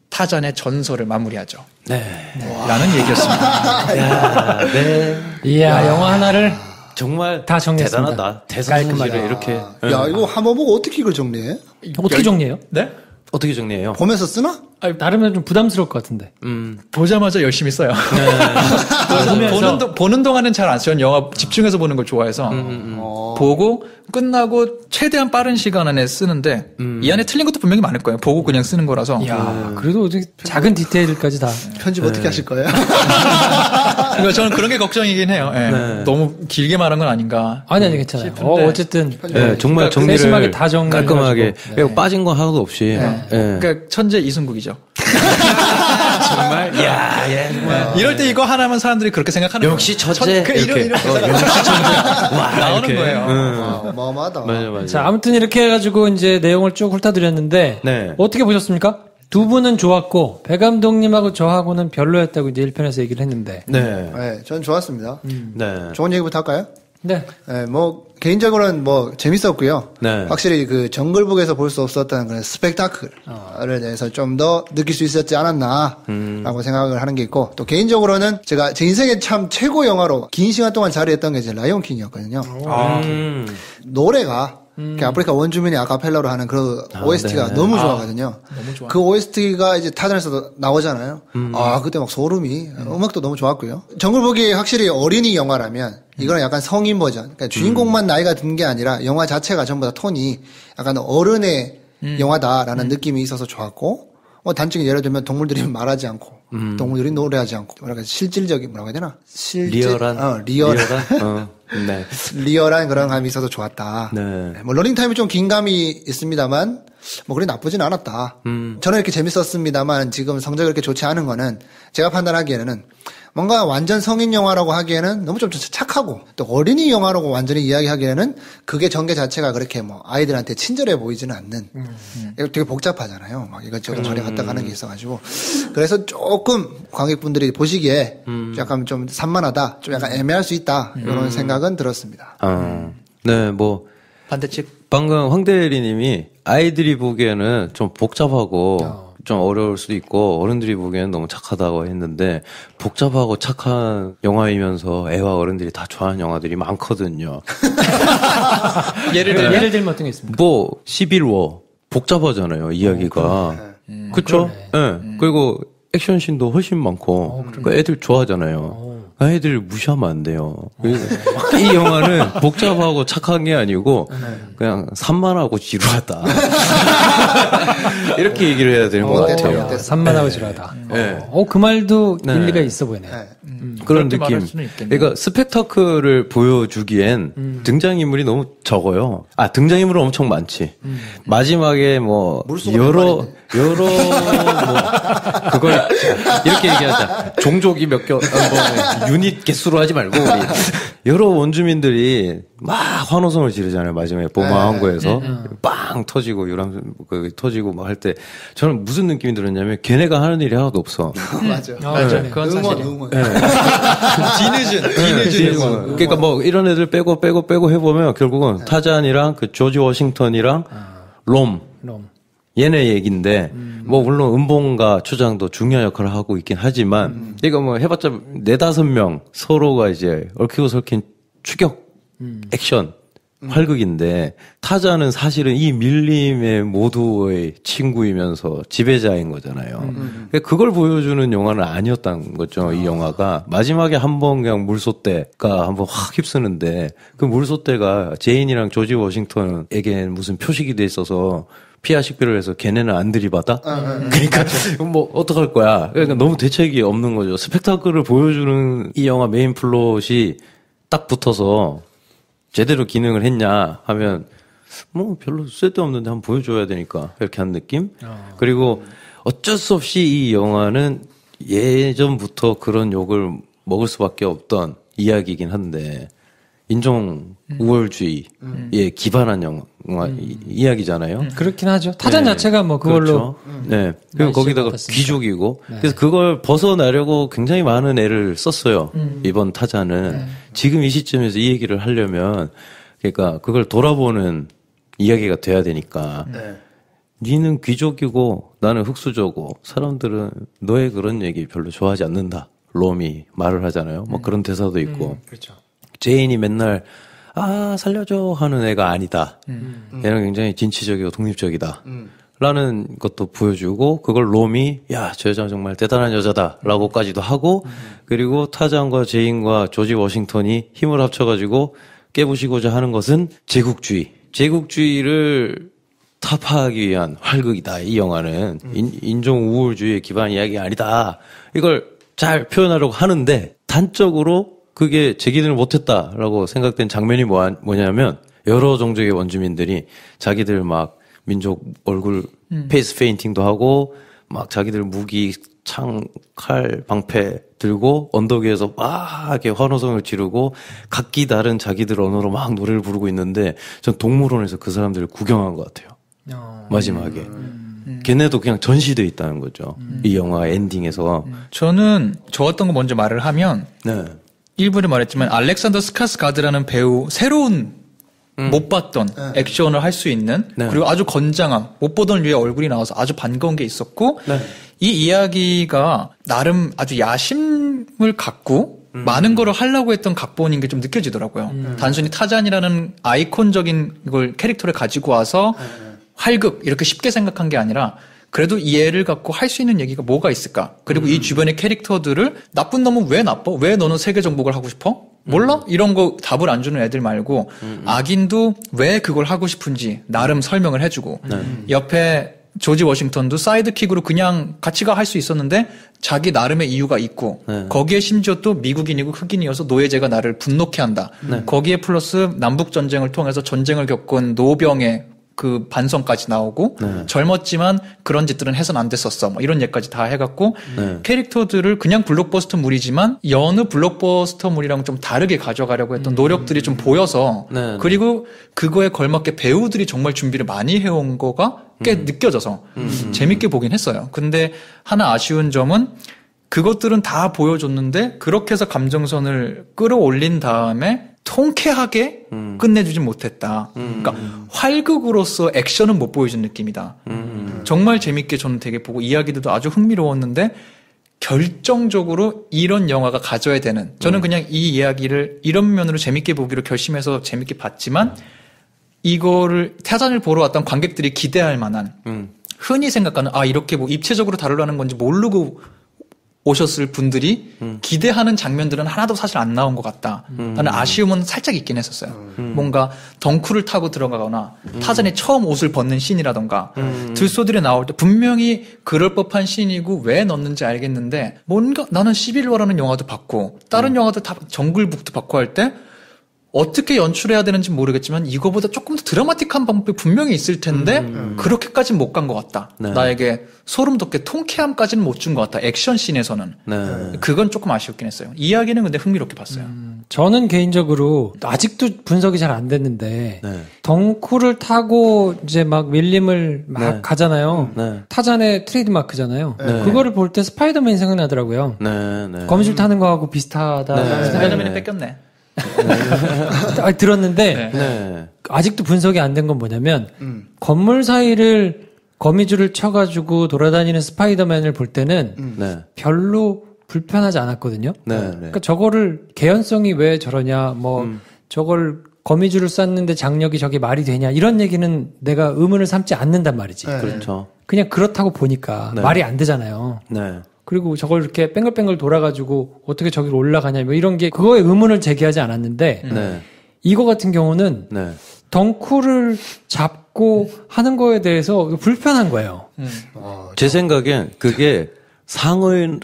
타잔의 전설을 마무리하죠. 라는 얘기였습니다. 야, 이야, 영화 하나를 정말 다 정리했습니다. 대단하다. 대성사실을 이렇게. 야, 이거 한번 보고 어떻게 이걸 정리해? 어떻게 정리해요? 네? 어떻게 정리해요? 보면서 쓰나? 나름은 좀 부담스러울 것 같은데. 보자마자 열심히 써요. 보는 동안은 잘 안 써요. 영화 집중해서 보는 걸 좋아해서. 보고 끝나고 최대한 빠른 시간 안에 쓰는데 이 안에 틀린 것도 분명히 많을 거예요. 보고 그냥 쓰는 거라서. 야, 그래도 어떻게 작은 디테일까지 다. 편집 어떻게 하실 거예요? 그러니까 저는 그런 게 걱정이긴 해요. 너무 길게 말한 건 아닌가. 아니, 괜찮아요. 어쨌든. 정말 그러니까 정리를 세심하게 다 정리를 깔끔하게. 빠진 거 하나도 없이. 그러니까 천재 이승국이죠. 정말, 야, 정말. 이럴 때 이거 하나면 사람들이 그렇게 생각하는 거예요. 역시 천재. 이런 역시 천재. 와, 나오는 이렇게. 거예요. 어마어마하다. 맞아. 자, 아무튼 이렇게 해가지고 이제 내용을 쭉 훑어드렸는데. 어떻게 보셨습니까? 두 분은 좋았고, 배 감독님하고 저하고는 별로였다고 이제 1편에서 얘기를 했는데. 네, 저는 좋았습니다. 좋은 얘기부터 할까요? 네. 뭐, 개인적으로는 뭐, 재밌었고요. 확실히 그 정글북에서 볼 수 없었던 그런 스펙타클에 대해서 좀 더 느낄 수 있었지 않았나, 라고 생각을 하는 게 있고, 또 개인적으로는 제가 제 인생에 참 최고 영화로 긴 시간 동안 자리했던 게 이제 라이온킹이었거든요. 노래가, 아프리카 원주민이 아카펠라로 하는 그 OST가 너무 좋아하거든요. 너무 좋아. 그 OST가 이제 타잔에서도 나오잖아요. 그때 막 소름이, 음악도 너무 좋았고요. 정글북이 확실히 어린이 영화라면, 이거는 약간 성인 버전. 그러니까 주인공만 나이가 든 게 아니라 영화 자체가 전부 다 톤이 약간 어른의 영화다라는 느낌이 있어서 좋았고, 뭐 단적인 예를 들면 동물들이 말하지 않고, 동물들이 노래하지 않고, 뭐랄까 실질적인 뭐라고 해야 되나? 리얼한. 리얼한 그런 감이 있어서 좋았다. 뭐 러닝타임이 좀 긴 감이 있습니다만 뭐 그리 나쁘진 않았다. 저는 이렇게 재밌었습니다만 지금 성적이 그렇게 좋지 않은 거는 제가 판단하기에는 뭔가 완전 성인 영화라고 하기에는 너무 좀 착하고 또 어린이 영화라고 완전히 이야기하기에는 그게 전개 자체가 그렇게 뭐 아이들한테 친절해 보이지는 않는 되게 복잡하잖아요. 막 이것저것 저리 갔다 가는 게 있어가지고 그래서 조금 관객분들이 보시기에 약간 좀 산만하다, 좀 약간 애매할 수 있다 이런 생각은 들었습니다. 네, 뭐 반대측 방금 황대리님이 아이들이 보기에는 좀 복잡하고 좀 어려울 수도 있고 어른들이 보기에는 너무 착하다고 했는데 복잡하고 착한 영화이면서 애와 어른들이 다 좋아하는 영화들이 많거든요. 예를 들면 어떤 게 있습니까? 뭐 11워 복잡하잖아요 이야기가. 그렇죠? 네. 그리고 액션씬도 훨씬 많고 애들 좋아하잖아요. 애들 무시하면 안 돼요. 이 영화는 복잡하고 착한 게 아니고 그냥 산만하고 지루하다. 이렇게 얘기를 해야 되는 것 같아요. 산만하고 지루하다. 그 말도 일리가 있어 보이네요. 그런 느낌. 그러니까 스펙타클을 보여주기엔 등장인물이 너무 적어요. 등장인물은 엄청 많지. 마지막에 뭐 여러 뭐 그걸 이렇게 얘기하자. 종족이 몇 개, 유닛 개수로 하지 말고 우리 여러 원주민들이 막 환호성을 지르잖아요. 마지막에 보마항구에서 빵 터지고 유람 터지고 막 할 때 저는 무슨 느낌이 들었냐면 걔네가 하는 일이 하나도 없어. 맞아. 맞아. 그건 사실이에요. 응원. 뒤늦은 응원. 그러니까 뭐 이런 애들 빼고 해보면 결국은 타잔이랑 그 조지 워싱턴이랑 롬. 얘네 얘기인데, 뭐, 물론 음봉과 추장도 중요한 역할을 하고 있긴 하지만, 이거 뭐 해봤자 4-5명 서로가 이제 얽히고 설킨 추격, 액션, 활극인데, 타자는 사실은 이 밀림의 모두의 친구이면서 지배자인 거잖아요. 그걸 보여주는 영화는 아니었다는 거죠, 이 영화가. 마지막에 한번 그냥 물소대가 한번 확 휩쓰는데, 그 물소대가 제인이랑 조지 워싱턴에겐 무슨 표식이 돼 있어서, 피아 식별을 해서 걔네는 안 들이받아? 그러니까 뭐 어떡할 거야. 그러니까 너무 대책이 없는 거죠. 스펙타클을 보여주는 이 영화 메인 플롯이 딱 붙어서 제대로 기능을 했냐 하면 뭐 별로 쓸데없는데 한번 보여줘야 되니까 이렇게 한 느낌? 그리고 어쩔 수 없이 이 영화는 예전부터 그런 욕을 먹을 수밖에 없던 이야기이긴 한데 인종 우월주의에 기반한 영화 이야기잖아요. 그렇긴 하죠. 타잔 자체가 뭐 그걸로. 그렇죠. 네. 그리고 거기다가 귀족이고. 그래서 그걸 벗어나려고 굉장히 많은 애를 썼어요. 이번 타잔은. 지금 이 시점에서 이 얘기를 하려면 그러니까 그걸 돌아보는 이야기가 돼야 되니까. 니는 귀족이고 나는 흑수저고 사람들은 너의 그런 얘기 별로 좋아하지 않는다. 롬이 말을 하잖아요. 뭐 그런 대사도 있고. 그렇죠. 제인이 맨날 살려줘 하는 애가 아니다. 얘는 굉장히 진취적이고 독립적이다. 라는 것도 보여주고 그걸 롬이 야, 저 여자 정말 대단한 여자다 라고까지도 하고 그리고 타잔과 제인과 조지 워싱턴이 힘을 합쳐가지고 깨부시고자 하는 것은 제국주의를 타파하기 위한 활극이다. 이 영화는 인종 우월주의에 기반한 이야기가 아니다. 이걸 잘 표현하려고 하는데 단적으로 그게 제기를 못했다라고 생각된 장면이 뭐냐면 여러 종족의 원주민들이 자기들 막 민족 얼굴 페이스 페인팅도 하고 막 자기들 무기, 창, 칼, 방패 들고 언덕 위에서 막 이렇게 환호성을 지르고 각기 다른 자기들 언어로 막 노래를 부르고 있는데 전 동물원에서 그 사람들을 구경한 것 같아요. 마지막에. 걔네도 그냥 전시돼 있다는 거죠. 이 영화 엔딩에서. 저는 좋았던 거 먼저 말을 하면 네. 일부에 말했지만 알렉산더 스카스가드라는 배우 새로운 못 봤던 액션을 할 수 있는 그리고 아주 건장함 못 보던 류의 얼굴이 나와서 아주 반가운 게 있었고 이 이야기가 나름 아주 야심을 갖고 많은 거를 하려고 했던 각본인 게 좀 느껴지더라고요. 단순히 타잔이라는 아이콘적인 걸 캐릭터를 가지고 와서 활극 이렇게 쉽게 생각한 게 아니라 그래도 이 애를 갖고 할 수 있는 얘기가 뭐가 있을까? 그리고 이 주변의 캐릭터들을 나쁜 놈은 왜 나빠? 왜 너는 세계 정복을 하고 싶어? 몰라? 이런 거 답을 안 주는 애들 말고 악인도 왜 그걸 하고 싶은지 나름 설명을 해주고 옆에 조지 워싱턴도 사이드킥으로 그냥 같이 할 수 있었는데 자기 나름의 이유가 있고 거기에 심지어 또 미국인이고 흑인이어서 노예제가 나를 분노케 한다. 거기에 플러스 남북전쟁을 통해서 전쟁을 겪은 노병의 그 반성까지 나오고 젊었지만 그런 짓들은 해선 안 됐었어 뭐 이런 얘기까지 다 해갖고 캐릭터들을 그냥 블록버스터물이지만 여느 블록버스터물이랑 좀 다르게 가져가려고 했던 노력들이 좀 보여서 그리고 그거에 걸맞게 배우들이 정말 준비를 많이 해온 거가 꽤 느껴져서 재밌게 보긴 했어요. 근데 하나 아쉬운 점은 그것들은 다 보여줬는데 그렇게 해서 감정선을 끌어올린 다음에 통쾌하게 끝내주진 못했다. 그러니까 활극으로서 액션은 못 보여준 느낌이다. 정말 재밌게 저는 되게 보고 이야기들도 아주 흥미로웠는데 결정적으로 이런 영화가 가져야 되는 저는 그냥 이 이야기를 이런 면으로 재밌게 보기로 결심해서 재밌게 봤지만 이거를 타잔을 보러 왔던 관객들이 기대할 만한 흔히 생각하는 이렇게 뭐 입체적으로 다루라는 건지 모르고 오셨을 분들이 기대하는 장면들은 하나도 사실 안 나온 것 같다. 나는 아쉬움은 살짝 있긴 했었어요. 뭔가 덩쿨을 타고 들어가거나 타잔이 처음 옷을 벗는 씬이라던가 들소들이 나올 때 분명히 그럴 법한 씬이고 왜 넣는지 알겠는데 뭔가 나는 시빌워라는 영화도 봤고 다른 영화도 다 정글북도 봤고 할 때 어떻게 연출해야 되는지 모르겠지만 이거보다 조금 더 드라마틱한 방법이 분명히 있을 텐데 그렇게까지는 못 간 것 같다. 네. 나에게 소름 돋게 통쾌함까지는 못 준 것 같다. 액션 씬에서는. 네. 그건 조금 아쉬웠긴 했어요. 이야기는 근데 흥미롭게 봤어요. 저는 개인적으로 아직도 분석이 잘 안 됐는데 네. 덩쿨을 타고 이제 막 밀림을 막 네. 가잖아요. 네. 타잔의 트레이드마크잖아요. 네. 그거를 볼 때 스파이더맨이 생각나더라고요. 네, 네. 거미줄 타는 거하고 비슷하다. 네. 스파이더맨이 네. 뺏겼네. 들었는데 네. 아직도 분석이 안 된 건 뭐냐면 건물 사이를 거미줄을 쳐가지고 돌아다니는 스파이더맨을 볼 때는 네. 별로 불편하지 않았거든요. 네. 네. 그러니까 저거를 개연성이 왜 저러냐, 뭐 저걸 거미줄을 쐈는데 장력이 저게 말이 되냐 이런 얘기는 내가 의문을 삼지 않는단 말이지. 그렇죠. 그냥 그렇다고 보니까 네. 말이 안 되잖아요. 네. 그리고 저걸 이렇게 뺑글뺑글 돌아가지고 어떻게 저기로 올라가냐 뭐 이런 게 그거에 의문을 제기하지 않았는데 네. 이거 같은 경우는 네. 덩쿨을 잡고 하는 거에 대해서 불편한 거예요. 제 생각엔 그게 상원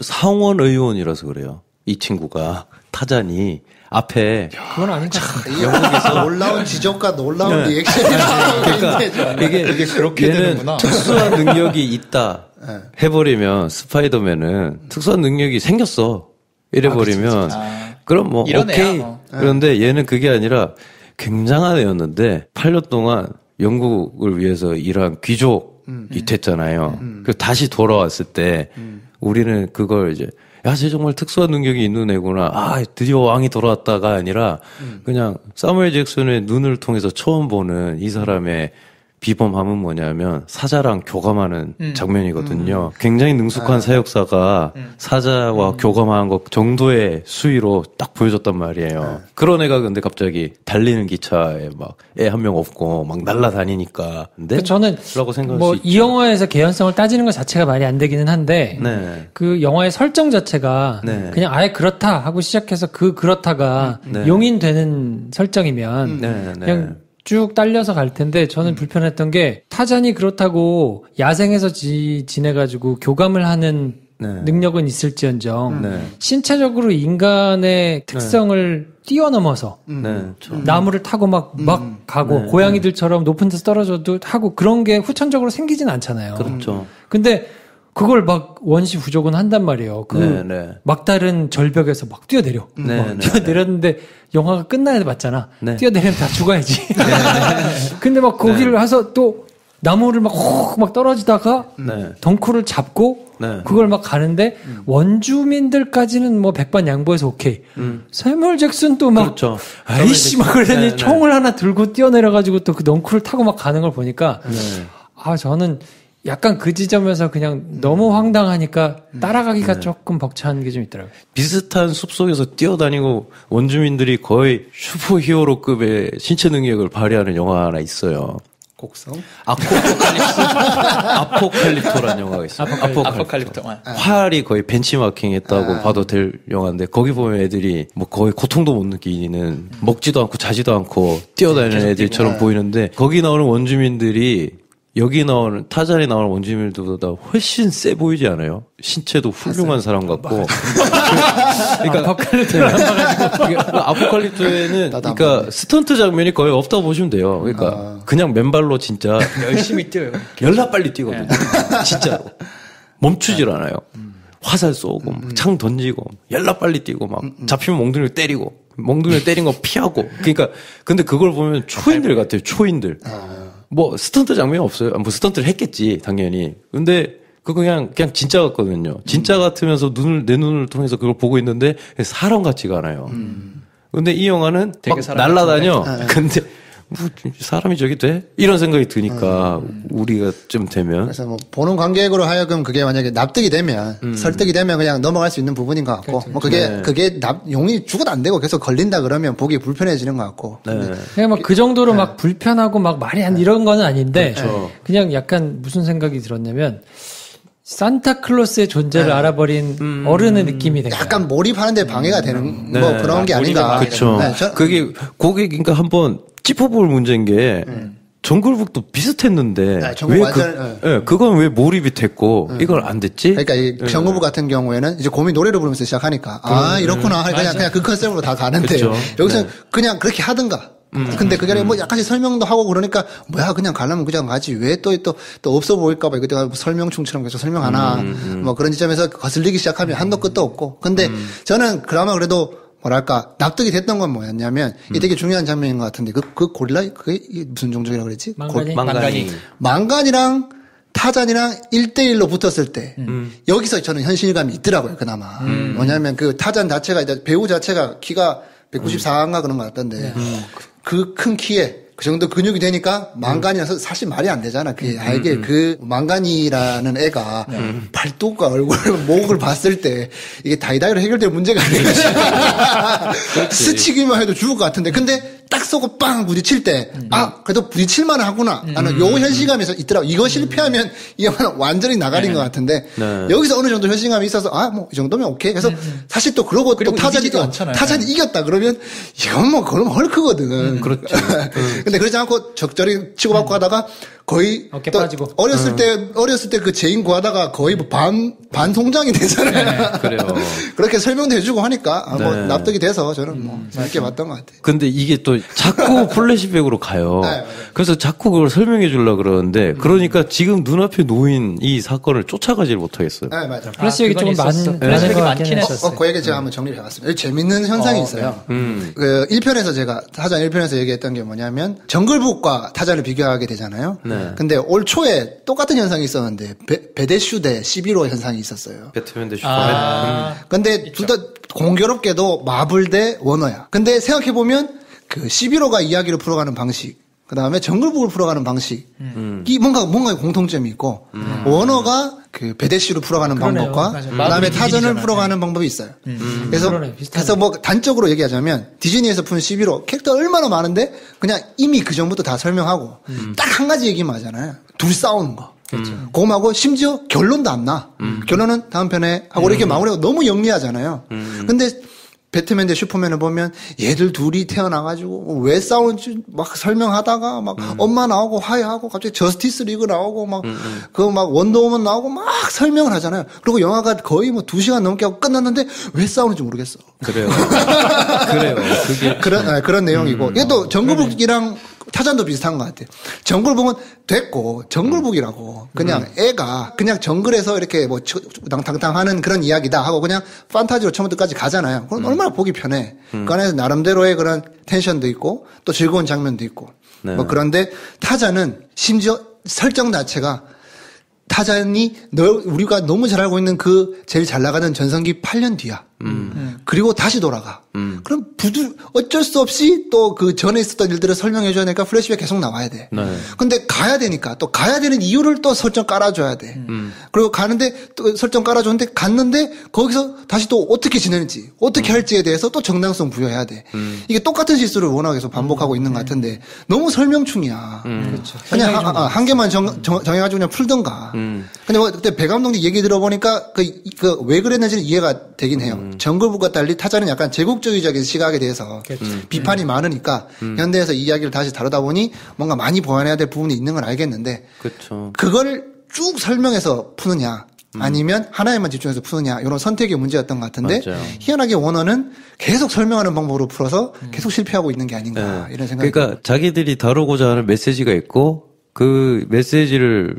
의원이라서 그래요. 이 친구가 타잔이 앞에 그건 아닌 것 같아요. 영국에서 놀라운 지적과 놀라운 네. 리액션이 그러니까 이게 그렇게 얘는 되는구나. 특수한 능력이 있다 해버리면 스파이더맨은 특수한 능력이 생겼어 이래버리면 그럼 뭐 이런 애야, 오케이. 뭐. 그런데 얘는 그게 아니라 굉장한 애였는데 8년 동안 영국을 위해서 일한 귀족이 됐잖아요. 그 다시 돌아왔을 때 우리는 그걸 이제 야, 쟤 정말 특수한 능력이 있는 애구나. 아, 드디어 왕이 돌아왔다가 아니라 그냥 사무엘 잭슨의 눈을 통해서 처음 보는 이 사람의 비범함은 뭐냐면 사자랑 교감하는 장면이거든요. 굉장히 능숙한 사역사가 사자와 교감한 것 정도의 수위로 딱 보여줬단 말이에요. 그런 애가 근데 갑자기 달리는 기차에 막 애 한 명 없고 막 날아다니니까. 근데 저는 라고 생각할 뭐 수 이 있죠. 영화에서 개연성을 따지는 것 자체가 말이 안 되기는 한데 네. 그 영화의 설정 자체가 네. 그냥 아예 그렇다 하고 시작해서 그렇다가 네. 용인되는 설정이면 네, 네. 그냥 쭉 딸려서 갈 텐데 저는 불편했던 게 타잔이 그렇다고 야생에서 지내가지고 교감을 하는 네. 능력은 있을지언정 네. 신체적으로 인간의 특성을 뛰어넘어서 네. 나무를 타고 막 가고 네. 고양이들처럼 높은 데서 떨어져도 하고 그런 게 후천적으로 생기진 않잖아요. 그렇죠. 근데 그걸 막 원시 부족은 한단 말이에요. 그 네, 네. 막다른 절벽에서 막 뛰어내려. 네, 막 네, 뛰어내렸는데 영화가 끝나야 맞잖아. 네. 뛰어내리면 다 죽어야지. 근데 막 거기를 가서 또 나무를 막 떨어지다가 네. 덩쿨을 잡고 네. 그걸 막 가는데 원주민들까지는 뭐 백반 양보해서 오케이. 사무엘 잭슨도 막 그렇죠. 아이씨 막 그러더니 네, 네. 총을 하나 들고 뛰어내려가지고 또 그 덩쿨을 타고 막 가는 걸 보니까 아 저는 약간 그 지점에서 그냥 너무 황당하니까 따라가기가 조금 벅찬 게 좀 있더라고요. 비슷한 숲속에서 뛰어다니고 원주민들이 거의 슈퍼히어로급의 신체 능력을 발휘하는 영화 하나 있어요. 곡성? 아포칼립토라는 영화가 있어요. 아포칼립토. 활이 거의 벤치마킹 했다고 봐도 될 영화인데 거기 보면 애들이 뭐 거의 고통도 못 느끼는 먹지도 않고 자지도 않고 뛰어다니는 애들처럼 보이는데 거기 나오는 원주민들이 여기 나오는 타잔에 나오는 원주민들보다 훨씬 세 보이지 않아요? 신체도 훌륭한 사람 같고. 그러니까 아포칼립토에는 그러니까 스턴트 장면이 거의 없다고 보시면 돼요. 그러니까 그냥 맨발로 진짜 열심히 뛰어요. 열나 빨리 뛰거든요. 진짜로 멈추질 않아요. 화살 쏘고 창 던지고 열나 빨리 뛰고 막 잡히면 몽둥이를 때리고 몽둥이를 때린 거 피하고. 그러니까 근데 그걸 보면 초인들 같아요. 초인들. 뭐 스턴트 장면이 없어요. 뭐 스턴트를 했겠지 당연히. 근데 그거 그냥 진짜 같거든요. 진짜 같으면서 내 눈을 통해서 그걸 보고 있는데 사람 같지가 않아요. 근데 이 영화는 막 날라다녀. 근데 뭐 사람이 저기 돼? 이런 생각이 드니까 우리가 좀 되면 그래서 뭐 보는 관객으로 하여금 그게 만약에 납득이 되면 설득이 되면 그냥 넘어갈 수 있는 부분인 것 같고 뭐 그게 용이 죽어도 안 되고 계속 걸린다 그러면 보기 불편해지는 것 같고 그냥 막 그 정도로 막 불편하고 막 말이 안 이런 건 아닌데 그렇죠. 그냥 약간 무슨 생각이 들었냐면 산타클로스의 존재를 알아버린 어른의 느낌이 된 거야. 약간 몰입하는데 방해가 되는 뭐 그런 게 아닌가. 그렇죠. 네, 그게 고객 그러니까 한번 짚어볼 문제인 게 정글북도 비슷했는데 네, 정글 완전, 그건 왜 몰입이 됐고 이걸 안 됐지? 그러니까 이 정글북 같은 경우에는 이제 곰이 노래를 부르면서 시작하니까 이렇구나. 그냥 그 컨셉으로 다 가는데 그쵸. 여기서 그냥 그렇게 하든가. 근데 그게 뭐 약간씩 설명도 하고 그러니까 뭐야 그냥 가려면 그냥 가지 왜 또 없어 보일까봐 이거 내가 설명충처럼 계속 설명하나 뭐 그런 지점에서 거슬리기 시작하면 한도 끝도 없고. 근데 저는 그나마 그래도 뭐랄까 납득이 됐던 건 뭐였냐면 이게 되게 중요한 장면인 것 같은데 그 고릴라 그게 무슨 종족이라고 그랬지? 망간이랑 타잔이랑 1대1로 붙었을 때 여기서 저는 현실감이 있더라고요. 그나마 뭐냐면 그 타잔 자체가 배우 자체가 키가 194인가 그런 것 같던데 그 큰 키에 그 정도 근육이 되니까 망간이라서 사실 말이 안 되잖아. 알게 그 망간이라는 애가 발톱과 얼굴, 목을 봤을 때 이게 다이다이로 해결될 문제가 아니야. 스치기만 해도 죽을 것 같은데. 근데 딱 쏘고 빵 부딪힐 때, 그래도 부딪힐만 하구나. 나는 요 현실감에서 있더라고. 이거 실패하면 이 영화는 완전히 나가린 것 같은데, 여기서 어느 정도 현실감이 있어서, 뭐, 이 정도면 오케이. 그래서 사실 또 그러고 또 타잔이 이겼다. 그러면, 이건 뭐, 그럼 헐크거든. 그렇죠. 근데 그러지 않고 적절히 치고받고 하다가 거의 어깨 또 빠지고. 어렸을 때 그 제인 구하다가 거의 뭐 반 송장이 되잖아요. 그래요. 그렇게 설명도 해주고 하니까 뭐 납득이 돼서 저는 뭐 재밌게 봤던 것 같아요. 근데 이게 또 자꾸 플래시백으로 가요. 네, 그래서 자꾸 그걸 설명해 주려고 그러는데 그러니까 지금 눈앞에 놓인 이 사건을 쫓아가질 못하겠어요. 네, 맞아요. 플래시백이 조금 플래시백이 많긴 했었어요. 그 얘기 제가 한번 정리해봤습니다. 여기 재밌는 현상이 있어요. 그 1편에서 제가 타잔 1편에서 얘기했던 게 뭐냐면 정글북과 타잔을 비교하게 되잖아요. 근데 올 초에 똑같은 현상이 있었는데 베데슈 대 11호 현상이 있었어요. 배트맨 대 슈퍼맨. 근데 둘 다 공교롭게도 마블 대 워너야. 근데 생각해보면 그 11호가 이야기를 풀어가는 방식, 그 다음에 정글북을 풀어가는 방식이 뭔가 공통점이 있고, 워너가 그 베데슈를 풀어가는 방법과, 그 다음에 타전을 풀어가는 방법이 있어요. 그래서 뭐 단적으로 얘기하자면, 디즈니에서 푼 11호, 캐릭터 얼마나 많은데, 그냥 이미 그 전부터 다 설명하고, 딱 한 가지 얘기만 하잖아요. 둘 싸우는 거. 그거하고 심지어 결론도 안 나. 결론은 다음 편에 하고 이렇게 마무리하고 너무 영리하잖아요. 근데 배트맨 대 슈퍼맨을 보면 얘들 둘이 태어나가지고 왜 싸우는지 막 설명하다가 막 엄마 나오고 화해하고 갑자기 저스티스 리그 나오고 막 그거 막 원더우먼 나오고 막 설명을 하잖아요. 그리고 영화가 거의 뭐 2시간 넘게 하고 끝났는데 왜 싸우는지 모르겠어. 그래요. 그게 그런 내용이고 이게 또 정글북이랑 타잔도 비슷한 것 같아요. 정글북은 됐고 정글북이라고 그냥 애가 그냥 정글에서 이렇게 뭐 당탕탕 하는 그런 이야기다 하고 그냥 판타지로 처음부터까지 가잖아요. 그럼 얼마나 보기 편해. 그 안에서 나름대로의 그런 텐션도 있고 또 즐거운 장면도 있고 뭐 그런데 타잔은 심지어 설정 자체가 타잔이 우리가 너무 잘 알고 있는 그 제일 잘 나가는 전성기 8년 뒤야. 그리고 다시 돌아가. 그럼 어쩔 수 없이 또 그 전에 있었던 일들을 설명해줘야 되니까 플래시백 계속 나와야 돼. 근데 가야 되니까 또 가야 되는 이유를 또 설정 깔아줘야 돼. 그리고 가는데 또 설정 깔아줬는데 갔는데 거기서 다시 또 어떻게 지내는지 어떻게 할지에 대해서 또 정당성 부여해야 돼. 이게 똑같은 실수를 워낙 계속 반복하고 있는 것 같은데 너무 설명충이야. 그렇죠. 그냥 한 개만 정해가지고 그냥 풀던가. 근데 뭐 그때 배 감독님 얘기 들어보니까 왜 그랬는지는 이해가 되긴 해요. 정글북과 달리 타잔은 약간 제국주의적인 시각에 대해서 비판이 많으니까 현대에서 이 이야기를 다시 다루다 보니 뭔가 많이 보완해야 될 부분이 있는 건 알겠는데 그걸 쭉 설명해서 푸느냐 아니면 하나에만 집중해서 푸느냐 이런 선택의 문제였던 것 같은데 희한하게 워너는 계속 설명하는 방법으로 풀어서 계속 실패하고 있는 게 아닌가 이런 생각이 그러니까 자기들이 다루고자 하는 메시지가 있고 그 메시지를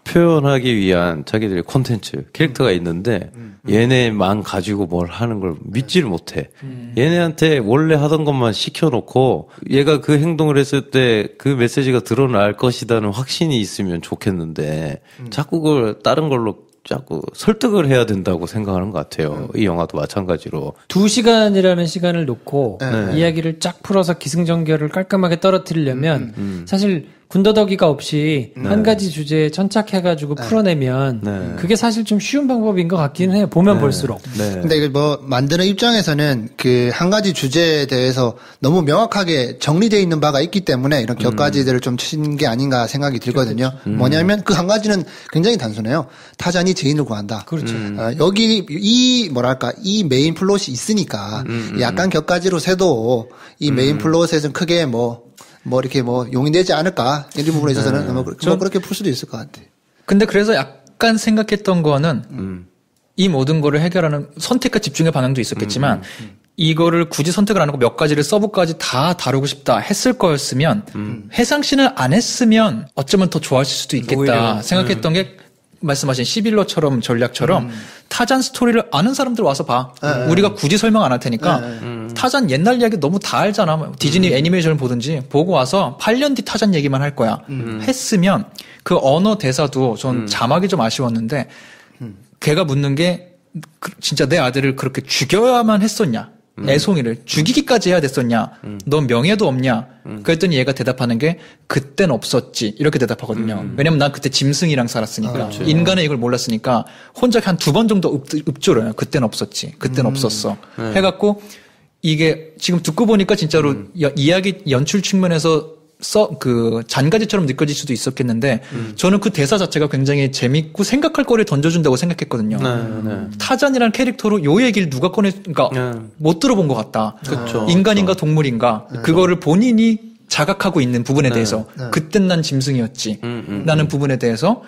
표현하기 위한 자기들의 콘텐츠, 캐릭터가 있는데 얘네만 가지고 뭘 하는 걸 믿지를 못해. 얘네한테 원래 하던 것만 시켜놓고 얘가 그 행동을 했을 때 그 메시지가 드러날 것이라는 확신이 있으면 좋겠는데 자꾸 그걸 다른 걸로 자꾸 설득을 해야 된다고 생각하는 것 같아요. 이 영화도 마찬가지로. 2시간이라는 시간을 놓고 이야기를 쫙 풀어서 기승전결을 깔끔하게 떨어뜨리려면 사실 군더더기가 없이 한 가지 주제에 천착해가지고 풀어내면 그게 사실 좀 쉬운 방법인 것 같기는 해요. 보면 볼수록. 근데 이거 뭐 만드는 입장에서는 그 한 가지 주제에 대해서 너무 명확하게 정리되어 있는 바가 있기 때문에 이런 격가지들을 좀 친 게 아닌가 생각이 들거든요. 뭐냐면 그 한 가지는 굉장히 단순해요. 타잔이 제인을 구한다. 그렇죠. 여기 이 메인 플롯이 있으니까 약간 격가지로 세도 이 메인 플롯에 좀 크게 뭐 뭐 이렇게 뭐 용인되지 않을까 이런 부분에 있어서는 뭐 그렇게 풀 수도 있을 것 같아. 근데 그래서 약간 생각했던 거는 이 모든 거를 해결하는 선택과 집중의 방향도 있었겠지만 이거를 굳이 선택을 안 하고 몇 가지를 서브까지 다 다루고 싶다 했을 거였으면 해상신을 안 했으면 어쩌면 더 좋아하실 수도 있겠다 오히려, 생각했던 게 말씀하신 11호처럼 전략처럼 타잔 스토리를 아는 사람들 와서 봐. 우리가 굳이 설명 안 할 테니까 타잔 옛날 이야기 너무 다 알잖아. 디즈니 애니메이션을 보든지 보고 와서 8년 뒤 타잔 얘기만 할 거야. 했으면 그 언어 대사도 전 자막이 좀 아쉬웠는데 걔가 묻는 게 진짜 내 아들을 그렇게 죽여야만 했었냐. 애송이를 죽이기까지 해야 됐었냐? 넌 명예도 없냐? 그랬더니 얘가 대답하는 게 그땐 없었지 이렇게 대답하거든요. 왜냐면 난 그때 짐승이랑 살았으니까 인간의 이걸 몰랐으니까 혼자 한 2번 정도 읊조려요. 그땐 없었지, 그땐 없었어. 해갖고 이게 지금 듣고 보니까 진짜로 이야기 연출 측면에서 그 잔가지처럼 느껴질 수도 있었겠는데 저는 그 대사 자체가 굉장히 재밌고 생각할 거리를 던져준다고 생각했거든요. 타잔이라는 캐릭터로 요 얘기를 누가 그러니까 못 들어본 것 같다. 인간인가 동물인가 그거를 본인이 자각하고 있는 부분에 대해서 그땐 난 짐승이었지 라는 부분에 대해서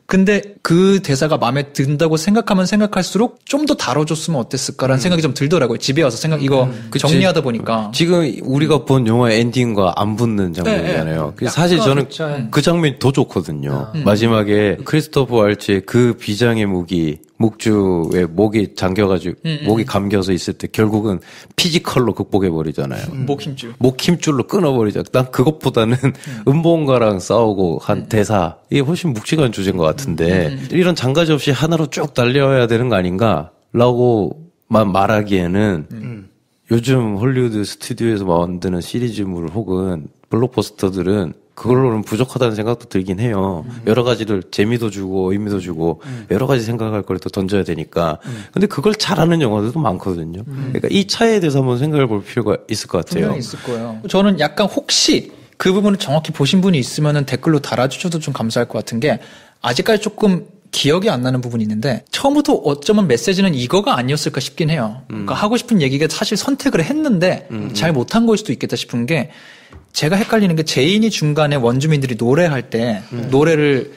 근데 그 대사가 마음에 든다고 생각하면 생각할수록 좀 더 다뤄줬으면 어땠을까라는 생각이 좀 들더라고요. 집에 와서 이거 정리하다 보니까 지금 우리가 본 영화 엔딩과 안 붙는 장면이잖아요. 사실 저는 그 장면이 더 좋거든요. 마지막에 크리스토퍼 왈츠의 그 비장의 묵주에 목이 잠겨가지고 목이 감겨서 있을 때 결국은 피지컬로 극복해버리잖아요. 목 힘줄로 끊어버리죠. 난 그것보다는 은봉가랑 싸우고 한 대사 이게 훨씬 묵직한 주제인 것 같은데 이런 장가지 없이 하나로 쭉 달려야 되는 거 아닌가? 라고만 말하기에는 요즘 헐리우드 스튜디오에서 만드는 시리즈물 혹은 블록버스터들은 그걸로는 부족하다는 생각도 들긴 해요. 여러 가지를 재미도 주고 의미도 주고 여러 가지 생각할 걸 또 던져야 되니까. 근데 그걸 잘하는 영화들도 많거든요. 그러니까 이 차이에 대해서 한번 생각해 볼 필요가 있을 것 같아요. 분명히 있을 거예요. 저는 약간 혹시 그 부분을 정확히 보신 분이 있으면은 댓글로 달아주셔도 좀 감사할 것 같은 게 아직까지 조금 기억이 안 나는 부분이 있는데 처음부터 어쩌면 메시지는 이거가 아니었을까 싶긴 해요. 그러니까 하고 싶은 얘기가 사실 선택을 했는데 잘 못한 걸 수도 있겠다 싶은 게 제가 헷갈리는 게 제인이 중간에 원주민들이 노래할 때 노래를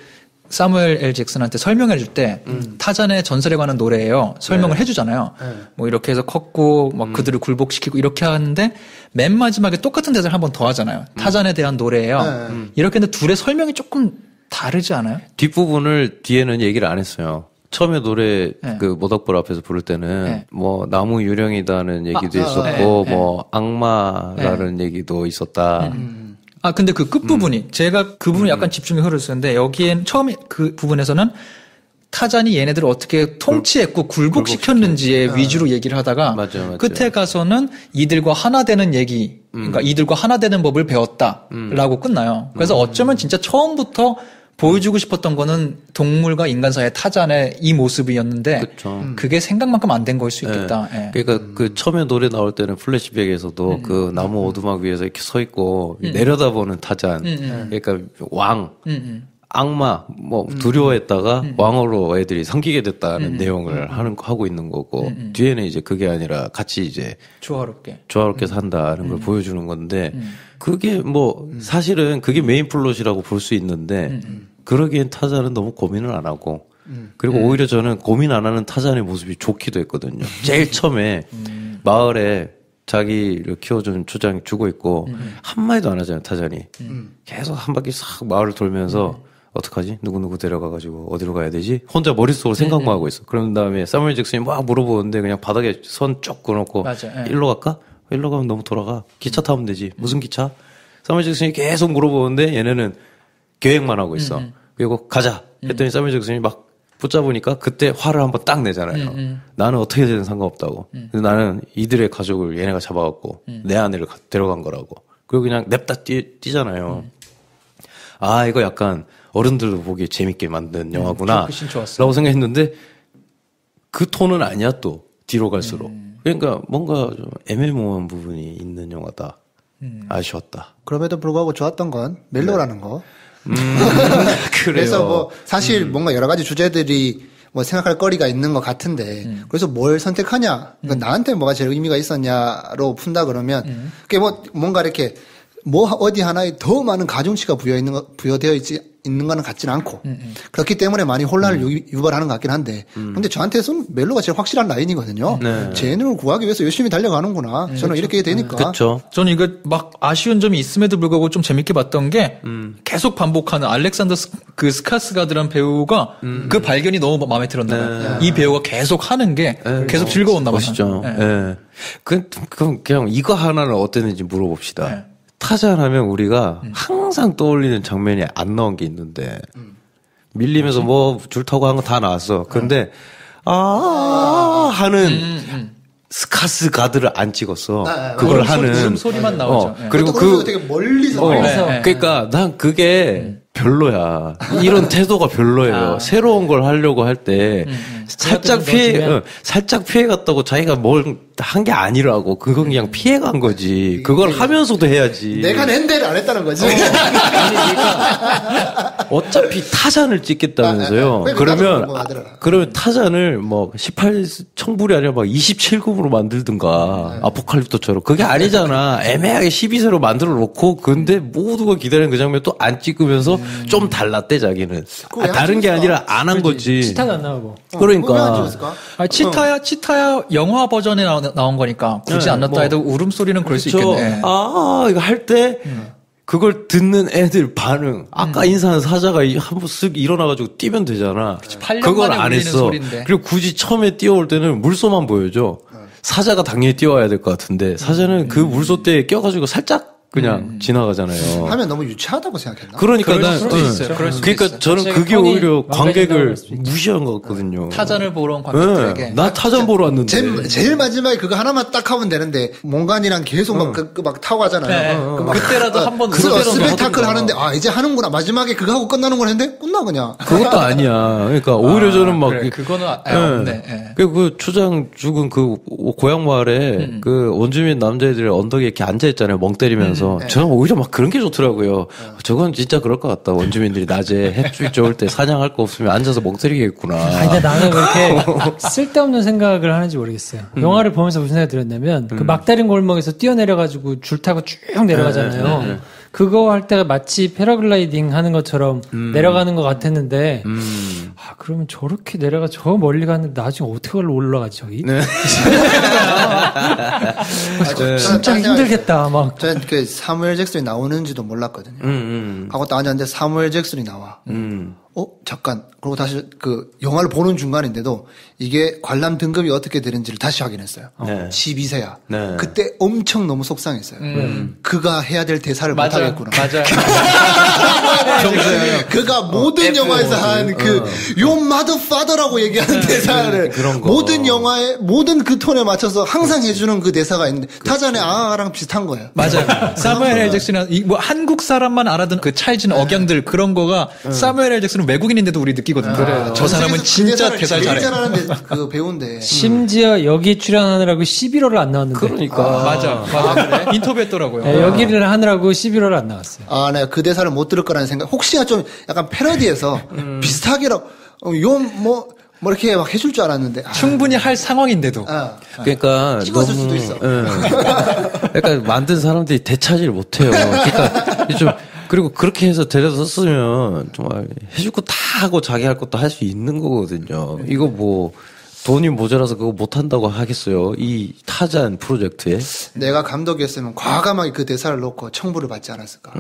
사무엘 L. 잭슨한테 설명해 줄 때 타잔의 전설에 관한 노래예요. 설명을 해주잖아요. 뭐 이렇게 해서 컸고 막 그들을 굴복시키고 이렇게 하는데 맨 마지막에 똑같은 대사를 한 번 더 하잖아요. 타잔에 대한 노래예요. 이렇게 했는데 둘의 설명이 조금 다르지 않아요? 뒷부분을 뒤에는 얘기를 안 했어요. 처음에 노래 그 모닥불 앞에서 부를 때는 뭐 나무 유령이다는 얘기도 있었고 뭐 악마라는 얘기도 있었다. 근데 그 끝부분이 제가 그 부분이 약간 집중이 흐르는데 여기엔 처음에 그 부분에서는 타잔이 얘네들을 어떻게 통치했고 굴복시켰는지에 위주로 얘기를 하다가 맞아. 끝에 가서는 이들과 하나 되는 얘기, 그러니까 이들과 하나 되는 법을 배웠다라고 끝나요. 그래서 어쩌면 진짜 처음부터 보여주고 싶었던 거는 동물과 인간 사이의 타잔의 이 모습이었는데 그게 생각만큼 안 된 걸 수 있겠다. 그러니까 그 처음에 노래 나올 때는 플래시백에서도 그 나무 오두막 위에서 이렇게 서 있고 내려다보는 타잔, 그러니까 왕, 악마, 뭐 두려워했다가 왕으로 애들이 섬기게 됐다는 내용을 하고 있는 거고 뒤에는 이제 그게 아니라 같이 이제 조화롭게 산다는 걸 보여주는 건데 그게 뭐 사실은 그게 메인 플롯이라고 볼 수 있는데 그러기엔 타잔은 너무 고민을 안 하고 그리고 오히려 저는 고민 안 하는 타잔의 모습이 좋기도 했거든요. 제일 처음에 마을에 자기를 키워준 초장이 죽어 있고 한마디도 안 하잖아요, 타잔이. 계속 한 바퀴 싹 마을을 돌면서 어떡하지? 누구누구 데려가가지고 어디로 가야 되지? 혼자 머릿속으로 생각만 하고 있어. 그런 다음에 사무엘 잭슨이 막 물어보는데 그냥 바닥에 손 쭉 끊어놓고 일로 갈까? 일로 가면 너무 돌아가. 기차 타면 되지. 무슨 기차? 사무엘 잭슨이 계속 물어보는데 얘네는 계획만 하고 있어. 그리고 가자 했더니 사무엘 잭슨이 막 붙잡으니까 그때 화를 한번 딱 내잖아요. 나는 어떻게 되든 상관없다고. 근데 나는 이들의 가족을 얘네가 잡아갖고 내 아내를 데려간 거라고. 그리고 그냥 냅다 뛰잖아요. 아, 이거 약간 어른들도 보기 재밌게 만든 영화구나 라고 생각했는데 그 톤은 아니야 또 뒤로 갈수록. 그러니까 뭔가 좀 애매모호한 부분이 있는 영화다. 아쉬웠다. 그럼에도 불구하고 좋았던 건 멜로라는 거. 그래요. 그래서 뭐 사실 뭔가 여러 가지 주제들이 뭐 생각할 거리가 있는 것 같은데 그래서 뭘 선택하냐, 그러니까 나한테 뭐가 제일 의미가 있었냐로 푼다 그러면 그게 뭐 뭔가 이렇게 뭐 어디 하나에 더 많은 가중치가 부여되어 있는 거는 같지는 않고 그렇기 때문에 많이 혼란을 유발하는 것 같긴 한데 근데 저한테서는 멜로가 제일 확실한 라인이거든요. 재능을 구하기 위해서 열심히 달려가는구나. 저는 이렇게 되니까. 그렇죠. 저는 이거 막 아쉬운 점이 있음에도 불구하고 좀 재밌게 봤던 게 계속 반복하는 알렉산더 스카스가드라는 배우가 그 발견이 너무 마음에 들었나 봐요. 이 배우가 계속 하는 게 계속 즐거웠나 봐요. 멋있죠. 예. 그럼 그냥 이거 하나는 어땠는지 물어봅시다. 타잔하면 우리가 항상 떠올리는 장면이 안 나온 게 있는데 밀리면서 뭐 줄 타고 한 거 다 나왔어. 근데 하는 스카스가드를 안 찍었어. 그걸 하는 소리만 나오죠. 그리고 되게 멀리서 그러니까 난 그게 별로야. 이런 태도가 별로예요. 새로운 걸 하려고 할 때 살짝 피해 갔다고 자기가 뭘 한 게 아니라고. 그건 그냥 피해 간 거지. 그걸 하면서도 해야지. 내가 낸데를 안 했다는 거지. 아니, 그러니까 어차피 타잔을 찍겠다면서요. 그러면 타잔을 뭐 18청불이 아니라 막 27급으로 만들든가. 아포칼립토처럼. 그게 아니잖아. 애매하게 12세로 만들어 놓고 근데 모두가 기다리는 그 장면 또 안 찍으면서 좀 달랐대 자기는. 다른 게 아니라 안 한 거지. 치타가 안 나오고. 그러니까. 치타야 영화 버전에 나온 거니까 굳이 안 넣었다 해도 울음소리는 그럴 수 있겠네. 이거 할 때 그걸 듣는 애들 반응. 아까 인사한 사자가 한번 쓱 일어나가지고 뛰면 되잖아. 그걸 안 했어. 소리인데. 그리고 굳이 처음에 뛰어올 때는 물소만 보여줘. 사자가 당연히 뛰어와야 될 것 같은데 사자는 그 물소대에 껴가지고 살짝 그냥 지나가잖아요. 하면 너무 유치하다고 생각했나? 그러니까 그러니까 저는 그게 오히려 관객을 무시한 것 같거든요. 타잔을 보러 온 관객들에게. 나 타잔 보러 왔는데. 제일 마지막에 그거 하나만 딱 하면 되는데 몽간이랑 계속 막 타고 가잖아요. 그때라도 한번 스펙타클 하는데 이제 하는구나. 마지막에 그거 하고 끝나는 걸 했는데 끝나 그냥. 그것도 아니야. 그러니까 오히려 저는 막 그거는 없네. 그 초장 죽은 그 고향 마을에 그 원주민 남자애들이 언덕에 이렇게 앉아 있잖아요. 멍 때리면서. 저는 오히려 막 그런 게 좋더라고요. 저건 진짜 그럴 것 같다. 원주민들이 낮에 햇빛 좋을 때 사냥할 거 없으면 앉아서 멍 때리겠구나. 근데 나는 왜 이렇게 쓸데없는 생각을 하는지 모르겠어요. 영화를 보면서 무슨 생각이 들었냐면 그 막다른 골목에서 뛰어내려가지고 줄 타고 쭉 내려가잖아요. 그거 할 때가 마치 패러글라이딩 하는 것처럼 내려가는 것 같았는데 그러면 저렇게 내려가 저 멀리 갔는데 나중에 어떻게 올라가지 저기? 진짜 힘들겠다. 막 저는 그 사무엘 잭슨이 나오는지도 몰랐거든요. 하고 딱 앉았는데 사무엘 잭슨이 나와. 잠깐. 그리고 다시 그 영화를 보는 중간인데도 이게 관람 등급이 어떻게 되는지를 다시 확인했어요. 12세야. 그때 엄청 너무 속상했어요. 그가 해야 될 대사를 못하겠구나. 맞아. 그가 모든 영화에서 한 요 마더파더라고 얘기하는 대사를 모든 영화에 모든 그 톤에 맞춰서 항상 해주는 그 대사가 있는데 타잔의 아랑 비슷한 거예요. 맞아요. 사무엘 L. 잭슨은 뭐 한국 사람만 알아듣는 그 찰진 억양들 그런 거가 사무엘 L. 잭슨은 외국인인데도 우리 느끼거든요. 그래. 저 사람은 진짜 대사를 잘해. 잘하는데 그 배우인데. 심지어 여기 출연하느라고 11호를 안 나왔는데. 그러니까. 맞아. 그래? 인터뷰했더라고요. 네, 여기를 하느라고 11호를 안 나왔어요. 내가 그 대사를 못 들을 거라는 생각. 혹시나 좀 약간 패러디해서 비슷하게라고 뭐 이렇게 막 해줄 줄 알았는데. 충분히 할 상황인데도. 그러니까 찍었을 수도 있어. 그러니까 만든 사람들이 대차지를 못해요. 그러니까 좀 그리고 그렇게 해서 데려다 썼으면 정말 해줄 거 다 하고 자기 할 것도 할 수 있는 거거든요. 이거 뭐 돈이 모자라서 그거 못 한다고 하겠어요. 이 타잔 프로젝트에. 내가 감독이었으면 과감하게 그 대사를 놓고 청부를 받지 않았을까.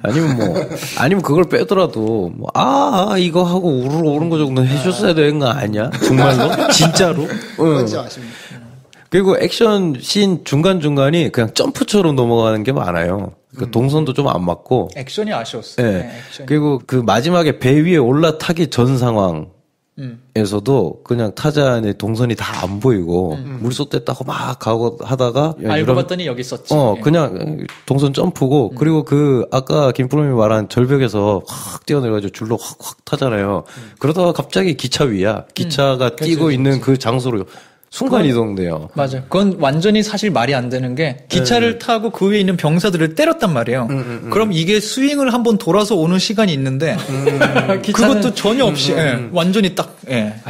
아니면 그걸 빼더라도 이거 하고 우르르 오는 거 정도 해줬어야 되는 거 아니야? 정말로? 진짜로? 뭔지 아십니까? 그리고 액션 씬 중간중간이 그냥 점프처럼 넘어가는 게 많아요. 그 동선도 좀 안 맞고. 액션이 아쉬웠어요. 네. 그리고 그 마지막에 배 위에 올라타기 전 상황에서도 그냥 타잔의 동선이 다 안 보이고 물소대 따고 막 가고 하다가 알고 봤더니 여기 있었지. 그냥 동선 점프고 그리고 그 아까 김프롬이 말한 절벽에서 확 뛰어내려가지고 줄로 확 타잖아요. 그러다가 갑자기 기차 위야. 기차가 뛰고 있는 그 장소로 순간 이동돼요. 맞아요. 그건 완전히 사실 말이 안 되는 게 기차를 타고 그 위에 있는 병사들을 때렸단 말이에요. 그럼 이게 스윙을 한번 돌아서 오는 시간이 있는데 그것도 전혀 없이 완전히 딱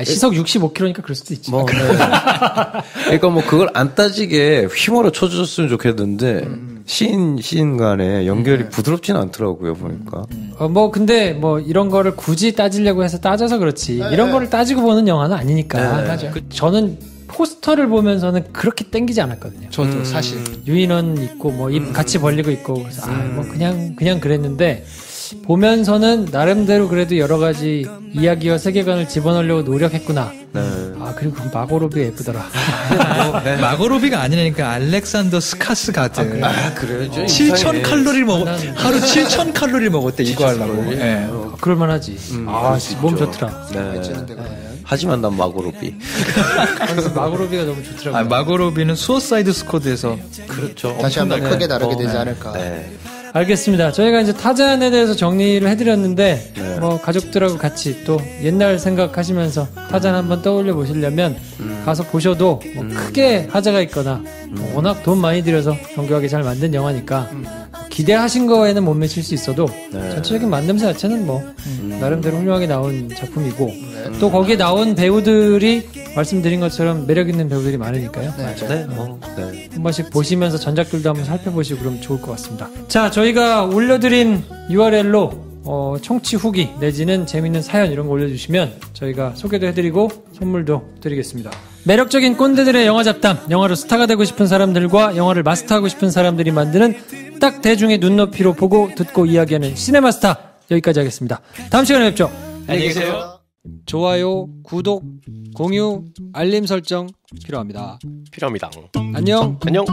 시속 65km니까 그럴 수도 있지. 그러니까 뭐 그걸 안 따지게 휘몰아 쳐줬으면 좋겠는데 시인 간에 연결이 부드럽진 않더라고요, 보니까. 뭐 근데 뭐 이런 거를 굳이 따지려고 해서 따져서 그렇지 이런 거를 따지고 보는 영화는 아니니까. 맞아요. 저는 포스터를 보면서는 그렇게 땡기지 않았거든요. 저도 사실 유인원 있고 뭐 입 같이 벌리고 있고 그래서 뭐 그냥 그랬는데 보면서는 나름대로 그래도 여러 가지 이야기와 세계관을 집어넣으려고 노력했구나. 그리고 마고로비 예쁘더라. 마고로비가 아니라니까 알렉산더 스카스가드. 그래요? 7,000 칼로리를 하루 7,000 칼로리를 먹었대 이거 하려고. 네. 그럴만하지. 몸 좋더라. 하지만 난 마고로비. 마고로비가 너무 좋더라고요. 마고로비는 수어사이드 스쿼드에서 그렇죠. 다시 한번 크게 다르게 되지 않을까. 알겠습니다. 저희가 이제 타잔에 대해서 정리를 해드렸는데 뭐 가족들하고 같이 또 옛날 생각하시면서 타잔 한번 떠올려 보시려면 가서 보셔도 뭐 크게 하자가 있거나 워낙 돈 많이 들여서 정교하게 잘 만든 영화니까 기대하신 거에는 못 미칠 수 있어도 전체적인 만듦새 자체는 뭐 나름대로 훌륭하게 나온 작품이고 또 거기에 나온 배우들이 말씀드린 것처럼 매력 있는 배우들이 많으니까요. 한 번씩 보시면서 전작들도 한번 살펴보시고 그러면 좋을 것 같습니다. 자, 저희가 올려드린 URL로 청취 후기 내지는 재밌는 사연 이런 거 올려주시면 저희가 소개도 해드리고 선물도 드리겠습니다. 매력적인 꼰대들의 영화 잡담, 영화로 스타가 되고 싶은 사람들과 영화를 마스터하고 싶은 사람들이 만드는 딱 대중의 눈높이로 보고 듣고 이야기하는 시네마스터 여기까지 하겠습니다. 다음 시간에 뵙죠. 안녕히 계세요. 좋아요, 구독, 공유, 알림 설정 필요합니다. 필요합니다. 안녕. 안녕.